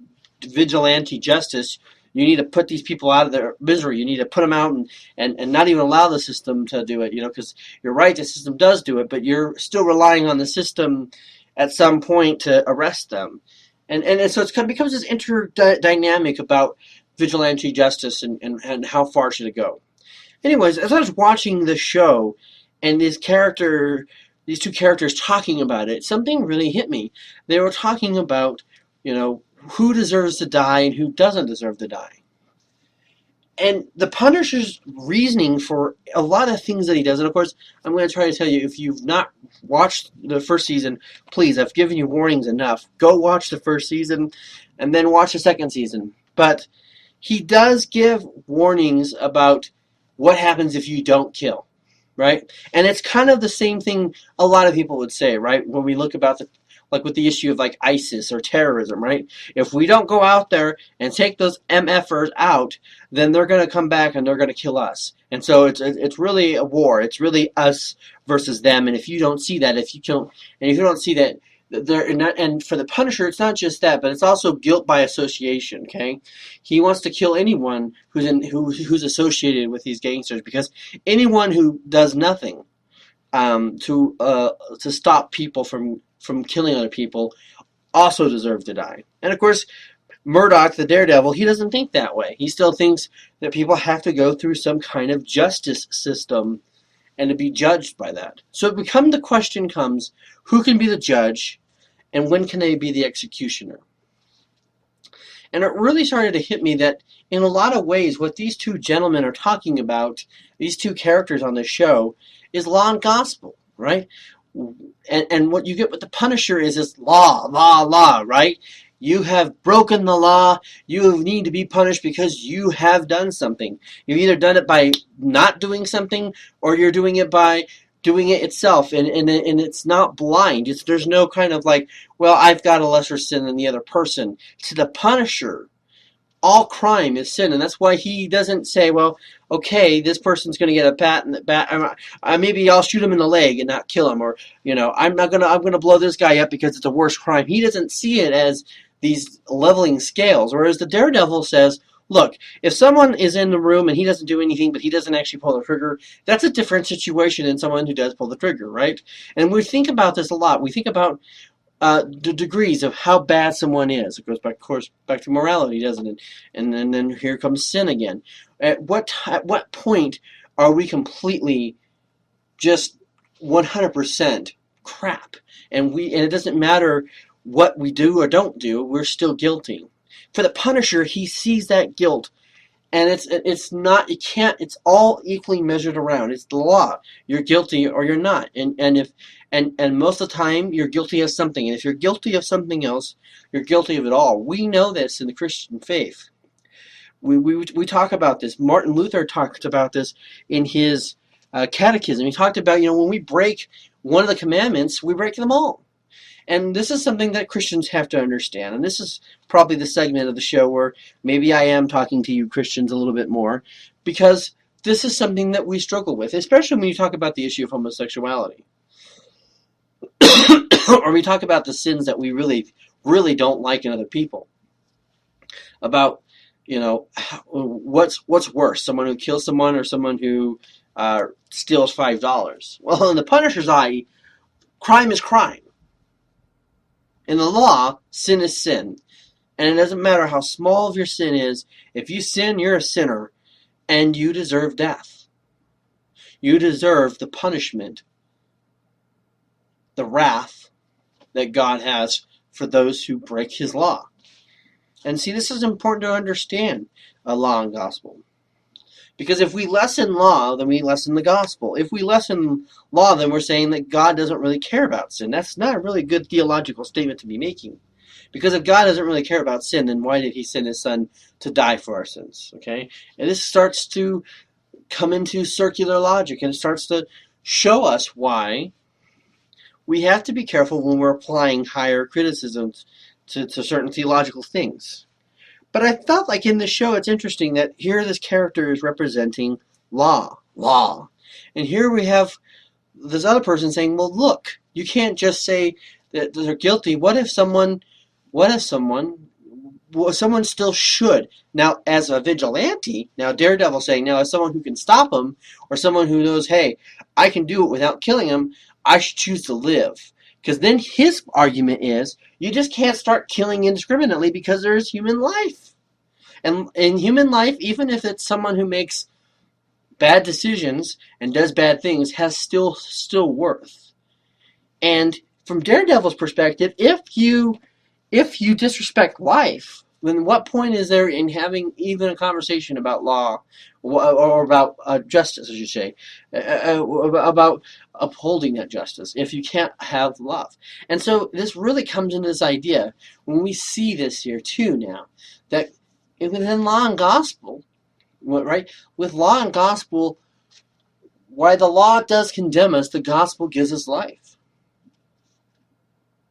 vigilante justice, you need to put these people out of their misery. You need to put them out and not even allow the system to do it, because you're right, the system does do it, but you're still relying on the system at some point to arrest them. And so it becomes this interdynamic about vigilante justice and how far should it go. Anyways, as I was watching the show and these two characters talking about it, something really hit me. They were talking about, who deserves to die and who doesn't deserve to die. And the Punisher's reasoning for a lot of things that he does, and of course, I'm going to try to tell you, if you've not watched the first season, please, I've given you warnings enough. Go watch the first season and then watch the second season. But he does give warnings about what happens if you don't kill, right? And it's kind of the same thing a lot of people would say, right? When we look about like with the issue of like ISIS or terrorism, right? If we don't go out there and take those MFers out, then they're going to come back and they're going to kill us. And so it's really a war. It's really us versus them. And if you don't see that, if you don't see that, and for the Punisher, it's not just that, but it's also guilt by association. Okay, he wants to kill anyone who's associated with these gangsters, because anyone who does nothing to stop people from killing other people also deserve to die. And of course, Murdoch, the Daredevil, he doesn't think that way. He still thinks that people have to go through some kind of justice system and to be judged by that. So the question comes, who can be the judge and when can they be the executioner? And it really started to hit me that in a lot of ways, what these two gentlemen are talking about, these two characters on the show, is law and gospel, right? And what you get with the Punisher is this law, right? You have broken the law. You need to be punished because you have done something. You've either done it by not doing something, or you're doing it by doing it itself. And it's not blind. There's no kind of like, well, I've got a lesser sin than the other person. To the Punisher, all crime is sin, and that's why he doesn't say, well, okay, this person's going to get a bat in the back. Maybe I'll shoot him in the leg and not kill him, or I'm going to blow this guy up because it's a worse crime. He doesn't see it as these leveling scales, whereas the Daredevil says, look, if someone is in the room and he doesn't do anything, but he doesn't actually pull the trigger, that's a different situation than someone who does pull the trigger, right? And we think about this a lot. We think about the degrees of how bad someone is. It goes back, of course, back to morality, doesn't it? And then here comes sin again. At what point are we completely just 100% crap? And it doesn't matter what we do or don't do, we're still guilty. For the Punisher, he sees that guilt And it's not, it can't, it's all equally measured around. It's the law. You're guilty or you're not. And most of the time you're guilty of something. And if you're guilty of something else, you're guilty of it all. We know this in the Christian faith. We talk about this. Martin Luther talked about this in his catechism. He talked about, when we break one of the commandments, we break them all. And this is something that Christians have to understand. And this is probably the segment of the show where maybe I am talking to you Christians a little bit more, because this is something that we struggle with, especially when you talk about the issue of homosexuality. Or we talk about the sins that we really, really don't like in other people. About, what's worse, someone who kills someone or someone who steals $5? Well, in the Punisher's eye, crime is crime. In the law, sin is sin. And it doesn't matter how small of your sin is. If you sin, you're a sinner. And you deserve death. You deserve the punishment, the wrath that God has for those who break his law. And see, this is important to understand, law and gospel. Because if we lessen law, then we lessen the gospel. If we lessen law, then we're saying that God doesn't really care about sin. That's not a really good theological statement to be making. Because if God doesn't really care about sin, then why did he send his son to die for our sins? Okay? And this starts to come into circular logic, and it starts to show us why we have to be careful when we're applying higher criticisms to certain theological things. But I felt like in the show it's interesting that here this character is representing law. And here we have this other person saying, well, look, you can't just say that they're guilty. What if someone still should? Now, as a vigilante, now Daredevil saying, now as someone who can stop him, or someone who knows, hey, I can do it without killing him, I should choose to live. Because then his argument is, you just can't start killing indiscriminately because there is human life. And in human life, even if it's someone who makes bad decisions and does bad things, has still worth. And from Daredevil's perspective, if you disrespect life, then what point is there in having even a conversation about law or about justice, as you say, about upholding that justice, if you can't have love? And so this really comes into this idea, when we see this here too now, that within law and gospel, right? With law and gospel, while the law does condemn us, the gospel gives us life.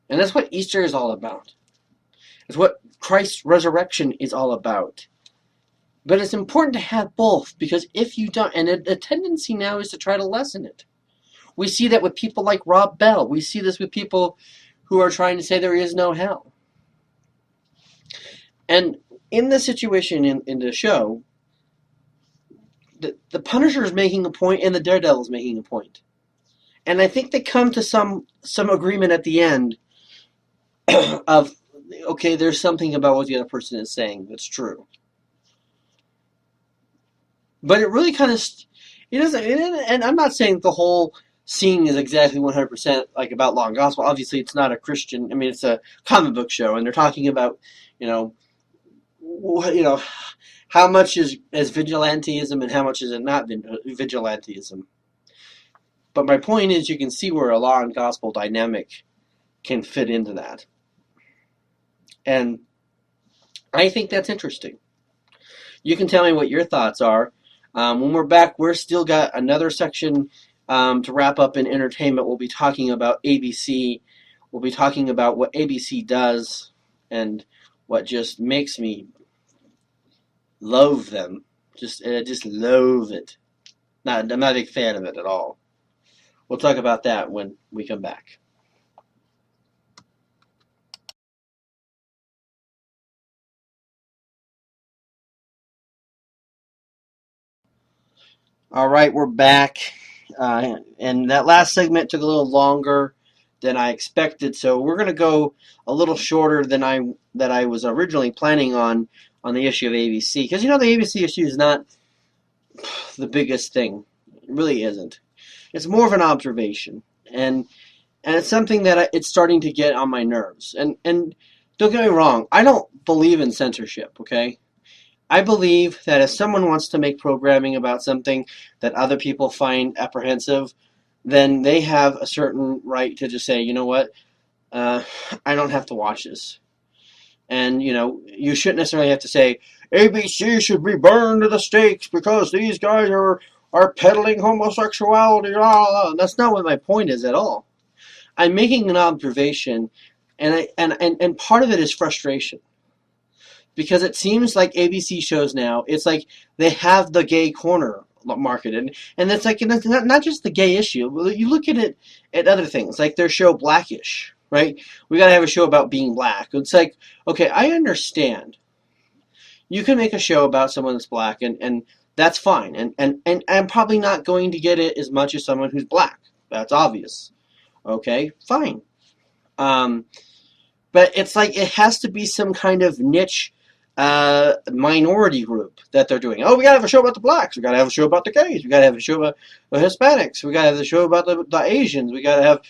And that's what Easter is all about. It's what Christ's resurrection is all about. But it's important to have both, because if you don't, and a tendency now is to try to lessen it. We see that with people like Rob Bell. We see this with people who are trying to say there is no hell. And in the situation in the show, the Punisher is making a point and the Daredevil is making a point. And I think they come to some agreement at the end of, okay, there's something about what the other person is saying that's true. But it really kind of, and I'm not saying the whole scene is exactly 100% like about law and gospel. Obviously, it's not a Christian, it's a comic book show, and they're talking about, how much is vigilantism and how much is it not vigilantism. But my point is, you can see where a law and gospel dynamic can fit into that. And I think that's interesting. You can tell me what your thoughts are. When we're back, we're still got another section to wrap up in entertainment. We'll be talking about ABC. We'll be talking about what ABC does and what just makes me loathe them. Just loathe it. I'm not a big fan of it at all. We'll talk about that when we come back. All right, we're back. And that last segment took a little longer than I expected, so we're going to go a little shorter than I was originally planning on the issue of ABC. Because, the ABC issue is not the biggest thing. It really isn't. It's more of an observation. And it's something that it's starting to get on my nerves. And don't get me wrong, I don't believe in censorship, okay? I believe that if someone wants to make programming about something that other people find apprehensive, then they have a certain right to just say, you know what, uh, I don't have to watch this. And, you shouldn't necessarily have to say, ABC should be burned to the stakes because these guys are peddling homosexuality. Blah, blah. That's not what my point is at all. I'm making an observation, and part of it is frustration. Because it seems like ABC shows now, it's like they have the gay corner marketed, and it's like, and it's not just the gay issue. You look at it at other things, like their show Blackish, right? We got to have a show about being black. It's like, okay, I understand. You can make a show about someone that's black, and that's fine. And I'm probably not going to get it as much as someone who's black. That's obvious. Okay, fine. Um, but it's like it has to be some kind of niche minority group that they're doing. Oh, we gotta have a show about the blacks. We gotta have a show about the gays. We gotta have a show about the Hispanics. We gotta have the show about the Asians. We gotta have,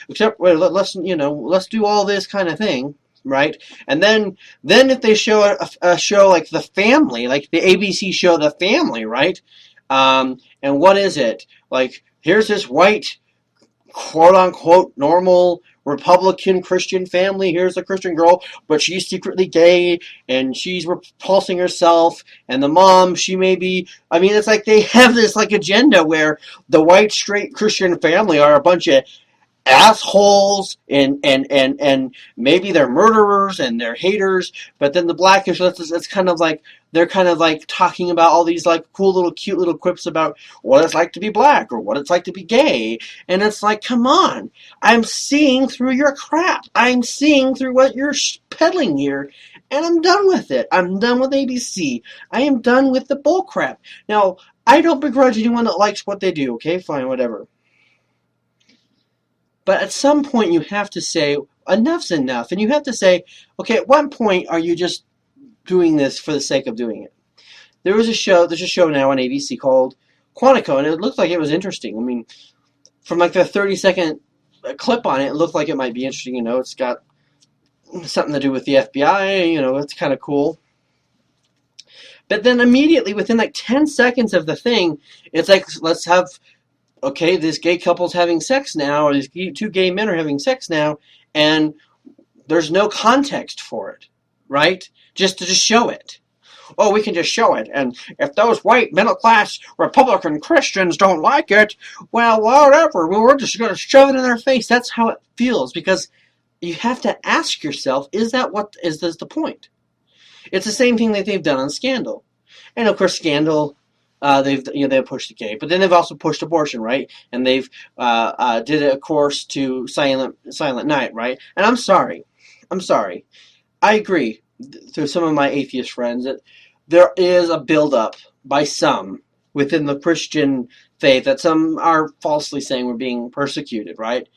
except let's do all this kind of thing, right? And then if they show a show like The Family, like the ABC show The Family, right? And what is it? Like, here's this white, quote unquote, normal Republican Christian family. Here's a Christian girl, but she's secretly gay and she's repulsing herself. And the mom, she may be. I mean, it's like they have this like agenda where the white straight Christian family are a bunch of assholes and maybe they're murderers and they're haters, but then the blackish, it's kind of like they're kind of like talking about all these like cool little cute little quips about what it's like to be black or what it's like to be gay, and it's like, come on, I'm seeing through your crap. I'm seeing through what you're peddling here, and I'm done with it. I'm done with ABC. I am done with the bull crap. Now, I don't begrudge anyone that likes what they do, okay? Fine, whatever. But at some point, you have to say, enough's enough. And you have to say, okay, at what point are you just doing this for the sake of doing it? There's a show now on ABC called Quantico, and it looked like it was interesting. I mean, from like the 30-second clip on it, it looked like it might be interesting. It's got something to do with the FBI. It's kind of cool. But then immediately, within like 10 seconds of the thing, it's like, let's have... okay, this gay couple's having sex now, or these two gay men are having sex now, and there's no context for it, right? Just to show it. Oh, we can just show it, and if those white middle-class Republican Christians don't like it, well, whatever, we're just going to shove it in their face. That's how it feels, because you have to ask yourself, is this the point? It's the same thing that they've done on Scandal. And, of course, Scandal... they've pushed the gay, but then they've also pushed abortion, right? And they've did a course to Silent Night, right? And I'm sorry, I agree through some of my atheist friends that there is a buildup by some within the Christian faith that some are falsely saying we're being persecuted, right?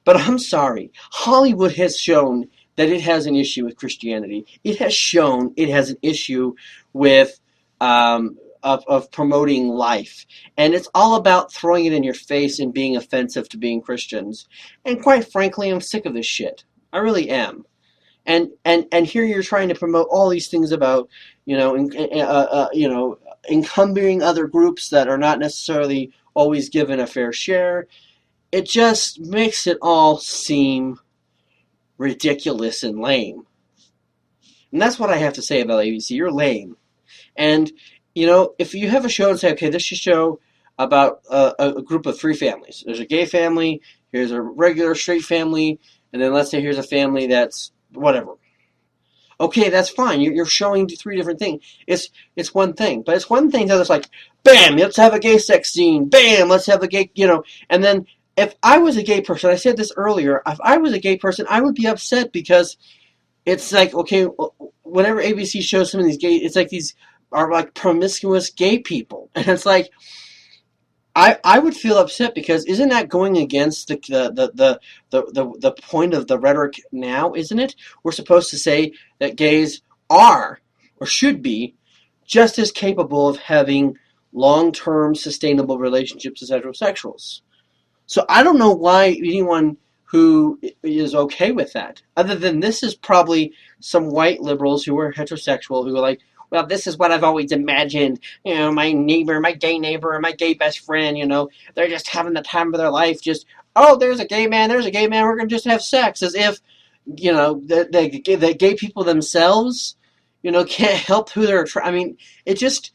But I'm sorry, Hollywood has shown that it has an issue with Christianity. It has shown it has an issue with of promoting life. And it's all about throwing it in your face and being offensive to being Christians. And quite frankly, I'm sick of this shit. I really am. And here you're trying to promote all these things about, encumbering other groups that are not necessarily always given a fair share. It just makes it all seem ridiculous and lame. And that's what I have to say about ABC. You're lame. And if you have a show and say, okay, this is a show about a group of three families. There's a gay family, here's a regular straight family, and then let's say here's a family that's whatever. Okay, that's fine. You're showing three different things. It's one thing. But it's one thing that it's like, bam, let's have a gay sex scene. Bam, let's have a gay, And then if I was a gay person, I said this earlier, if I was a gay person, I would be upset because it's like, okay, whenever ABC shows some of these gay, it's like these are like promiscuous gay people, and it's like I would feel upset because isn't that going against the point of the rhetoric now? Isn't it? We're supposed to say that gays are or should be just as capable of having long-term sustainable relationships as heterosexuals. So I don't know why anyone who is okay with that, other than this is probably some white liberals who are heterosexual who are like, well, this is what I've always imagined. My neighbor, my gay neighbor, or my gay best friend, they're just having the time of their life. Just, oh, there's a gay man, we're going to just have sex. As if, the gay people themselves, can't help who they're I mean, it just,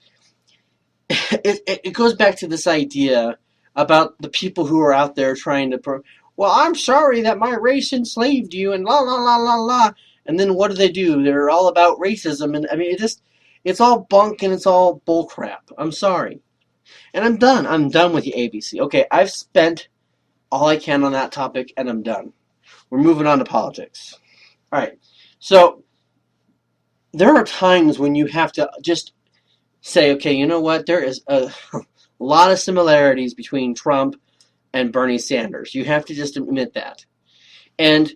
it goes back to this idea about the people who are out there trying to, well, I'm sorry that my race enslaved you, and la la la la la. And then what do? They're all about racism, and I mean, it's all bunk and it's all bullcrap. I'm sorry, and I'm done. I'm done with the ABC. Okay, I've spent all I can on that topic, and I'm done. We're moving on to politics. All right, so there are times when you have to just say, okay, you know what? There is a lot of similarities between Trump and Bernie Sanders. You have to just admit that. And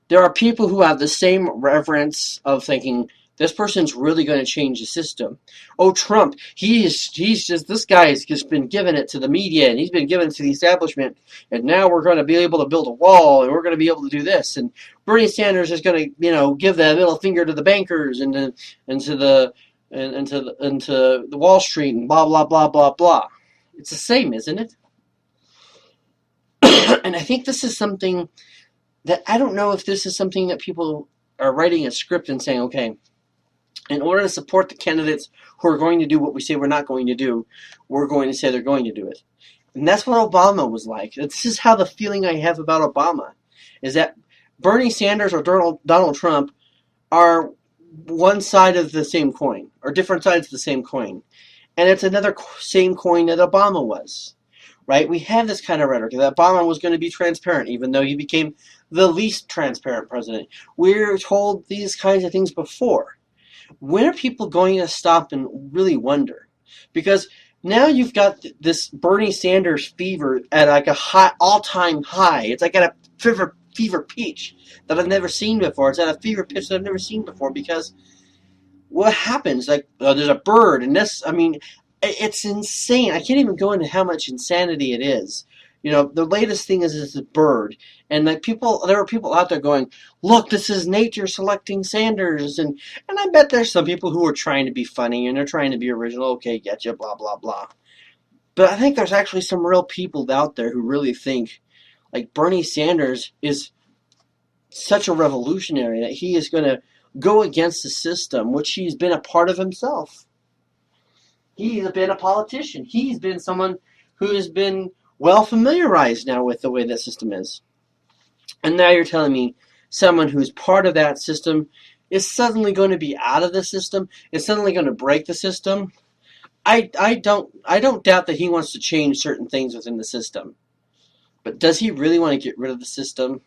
there are people who have the same reverence of thinking, this person's really going to change the system. Oh, Trump, he's just, this guy's just been giving it to the media, and he's been giving it to the establishment, and now we're going to be able to build a wall, and we're going to be able to do this. And Bernie Sanders is going to, give the middle finger to the bankers and to the Wall Street and blah, blah, blah, blah, blah. It's the same, isn't it? And I think this is something that I don't know if this is something that people are writing a script and saying, okay, in order to support the candidates who are going to do what we say we're not going to do, we're going to say they're going to do it. And that's what Obama was like. This is how the feeling I have about Obama is that Bernie Sanders or Donald Trump are one side of the same coin, or different sides of the same coin. And it's another same coin that Obama was. Right? We have this kind of rhetoric that Obama was going to be transparent, even though he became the least transparent president. We're told these kinds of things before. When are people going to stop and really wonder? Because now you've got this Bernie Sanders fever at like a high, all-time high. It's like at a fever pitch that I've never seen before. It's at a fever pitch that I've never seen before because what happens? Like, there's a bird, and this, I mean, it's insane. I can't even go into how much insanity it is. The latest thing is this bird, and like there are people out there going, "Look, this is nature selecting Sanders," and I bet there's some people who are trying to be funny and they're trying to be original. Okay, getcha, blah blah blah. But I think there's actually some real people out there who really think, like Bernie Sanders is such a revolutionary that he is going to go against the system, which he's been a part of himself. He's been a politician. He's been someone who has been well familiarized now with the way that system is. And now you're telling me someone who's part of that system is suddenly going to be out of the system, is suddenly going to break the system. I don't doubt that he wants to change certain things within the system. But does he really want to get rid of the system?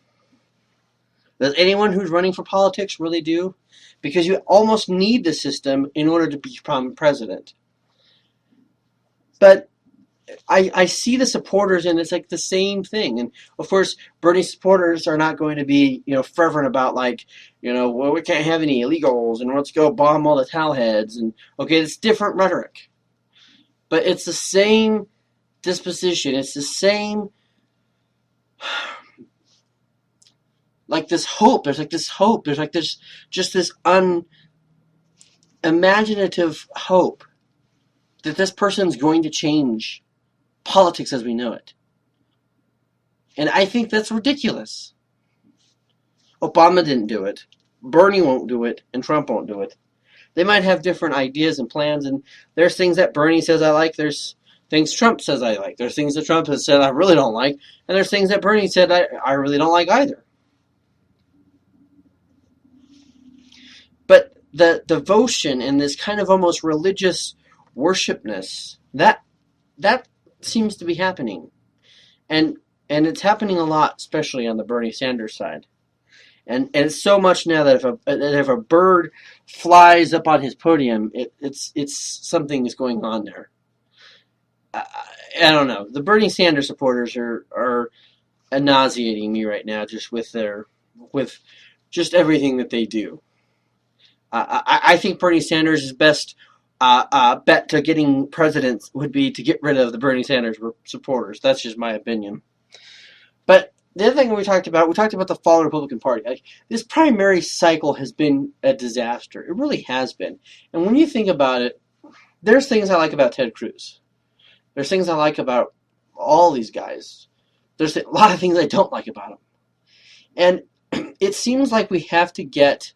Does anyone who's running for politics really do? Because you almost need the system in order to become president. But I see the supporters, and it's like the same thing. And of course, Bernie supporters are not going to be, fervent about well, we can't have any illegals, and let's go bomb all the towelheads. And okay, it's different rhetoric, but it's the same disposition. It's the same, like this hope. There's like this hope. There's like this unimaginative hope that this person's going to change politics as we know it. And I think that's ridiculous. Obama didn't do it. Bernie won't do it. And Trump won't do it. They might have different ideas and plans. And there's things that Bernie says I like. There's things Trump says I like. There's things that Trump has said I really don't like. And there's things that Bernie said I really don't like either. But the devotion and this kind of almost religious worshipness, that seems to be happening. And it's happening a lot, especially on the Bernie Sanders side. And it's so much now that if a bird flies up on his podium, it's something is going on there. I don't know. The Bernie Sanders supporters are nauseating me right now, just with just everything that they do. I think Bernie Sanders' best bet to getting presidents would be to get rid of the Bernie Sanders supporters. That's just my opinion. But the other thing we talked about the fall of the Republican Party. Like, this primary cycle has been a disaster. It really has been. And when you think about it, there's things I like about Ted Cruz. There's things I like about all these guys. There's a lot of things I don't like about them. And it seems like we have to get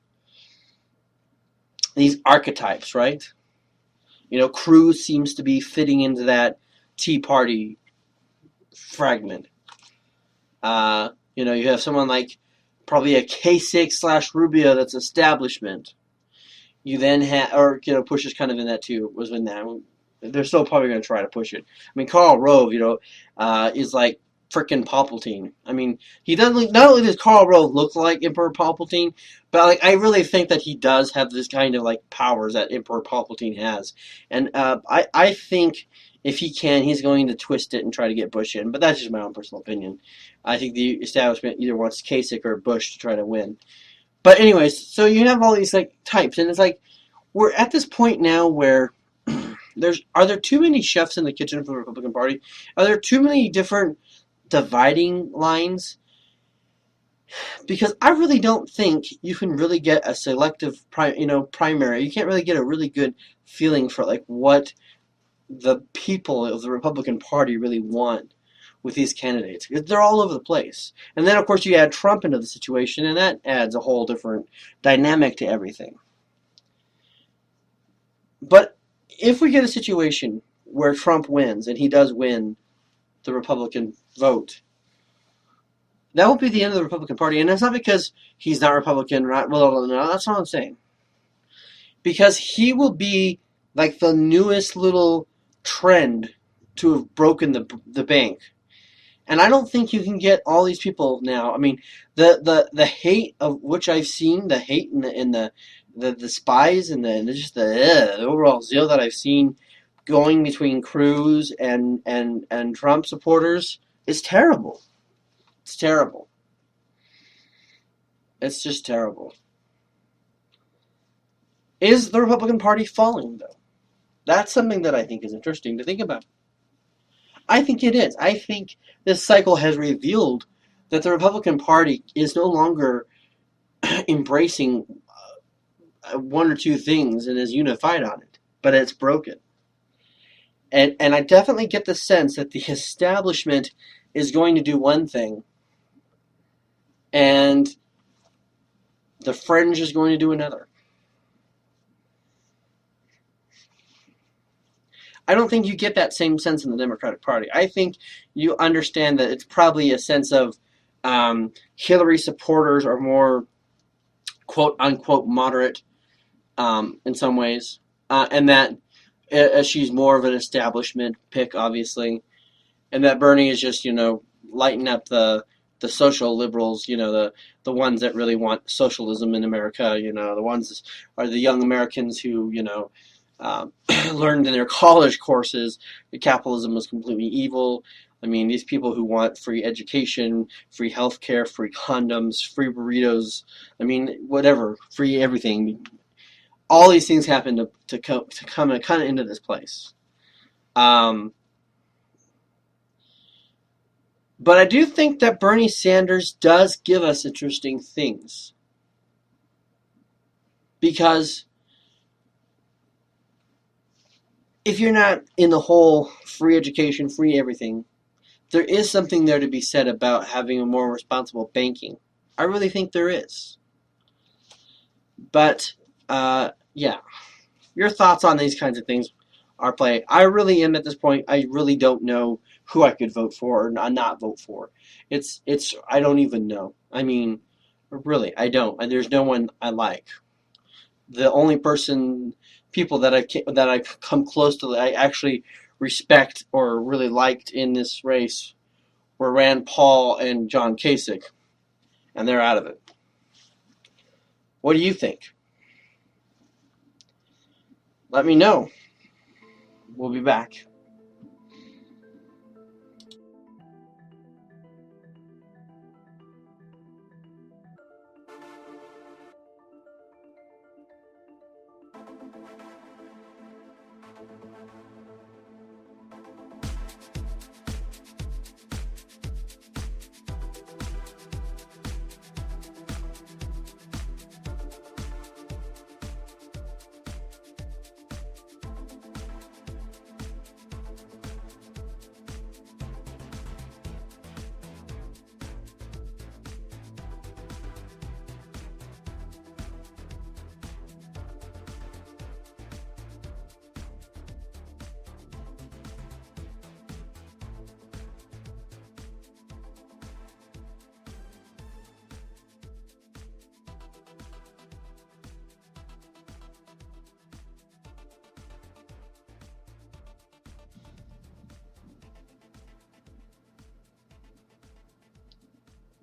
these archetypes, right? Cruz seems to be fitting into that Tea Party fragment. You have someone like probably a Kasich/Rubio that's establishment. You then have, Bush is kind of in that too. Was in that. They're still probably going to try to push it. I mean, Karl Rove, is like frickin' Palpatine. I mean, he doesn't. Not only does Karl Rove look like Emperor Palpatine, but I really think that he does have this kind of powers that Emperor Palpatine has, and I think if he can, he's going to twist it and try to get Bush in. But that's just my own personal opinion. I think the establishment either wants Kasich or Bush to try to win. But anyways, so you have all these types, and it's we're at this point now where are there too many chefs in the kitchen for the Republican Party? Are there too many different dividing lines? Because I really don't think you can really get a selective primary. You can't really get a really good feeling for what the people of the Republican Party really want with these candidates. They're all over the place. And then, of course, you add Trump into the situation, and that adds a whole different dynamic to everything. But if we get a situation where Trump wins, and he does win the Republican vote, that won't be the end of the Republican Party. And that's not because he's not Republican, right? Well, no, that's not what I'm saying. Because he will be the newest little trend to have broken the bank. And I don't think you can get all these people now. I mean, the hate of which I've seen, the hate and the spies and the overall zeal that I've seen going between Cruz and Trump supporters is terrible. It's terrible. It's just terrible. Is the Republican Party falling, though? That's something that I think is interesting to think about. I think it is. I think this cycle has revealed that the Republican Party is no longer embracing one or two things and is unified on it, but it's broken. And I definitely get the sense that the establishment is going to do one thing, and the fringe is going to do another. I don't think you get that same sense in the Democratic Party. I think you understand that it's probably a sense of Hillary supporters are more quote-unquote moderate in some ways, and that she's more of an establishment pick, obviously, and that Bernie is just, lighting up the social liberals, the ones that really want socialism in America, the ones are the young Americans who, learned in their college courses that capitalism was completely evil. I mean, these people who want free education, free healthcare, free condoms, free burritos, I mean, whatever, free everything. All these things happen to come kind of into this place. But I do think that Bernie Sanders does give us interesting things. Because if you're not in the whole free education, free everything, there is something there to be said about having a more responsible banking. I really think there is. But, yeah. Your thoughts on these kinds of things are play. I really am at this point. I really don't know who I could vote for or not vote for. I don't even know. I mean, really, I don't. And there's no one I like. The only people that I've come close to that I actually respect or really liked in this race were Rand Paul and John Kasich, and they're out of it. What do you think? Let me know. We'll be back.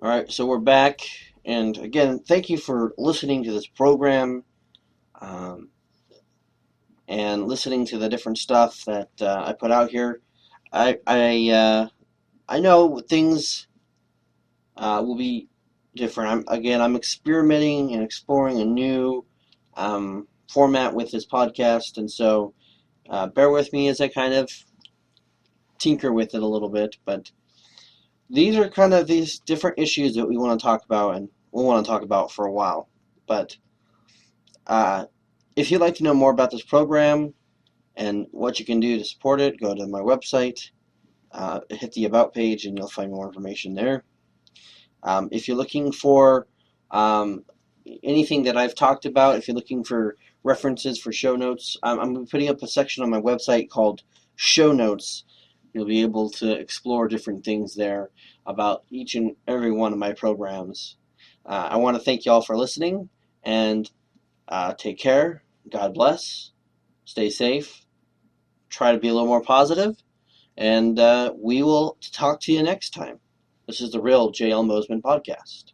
All right, so we're back, and again, thank you for listening to this program, um, and listening to the different stuff that I put out here. I know things will be different. I'm experimenting and exploring a new format with this podcast, and so bear with me as I kind of tinker with it a little bit. But these are kind of these different issues that we want to talk about, and we'll want to talk about for a while. But uh, if you'd like to know more about this program and what you can do to support it, go to my website, hit the About page, and you'll find more information there. If you're looking for um, anything that I've talked about, if you're looking for references for show notes, I'm putting up a section on my website called Show Notes. You'll be able to explore different things there about each and every one of my programs. I want to thank you all for listening, and take care. God bless. Stay safe. Try to be a little more positive, and we will talk to you next time. This is the Real J.L. Moseman Podcast.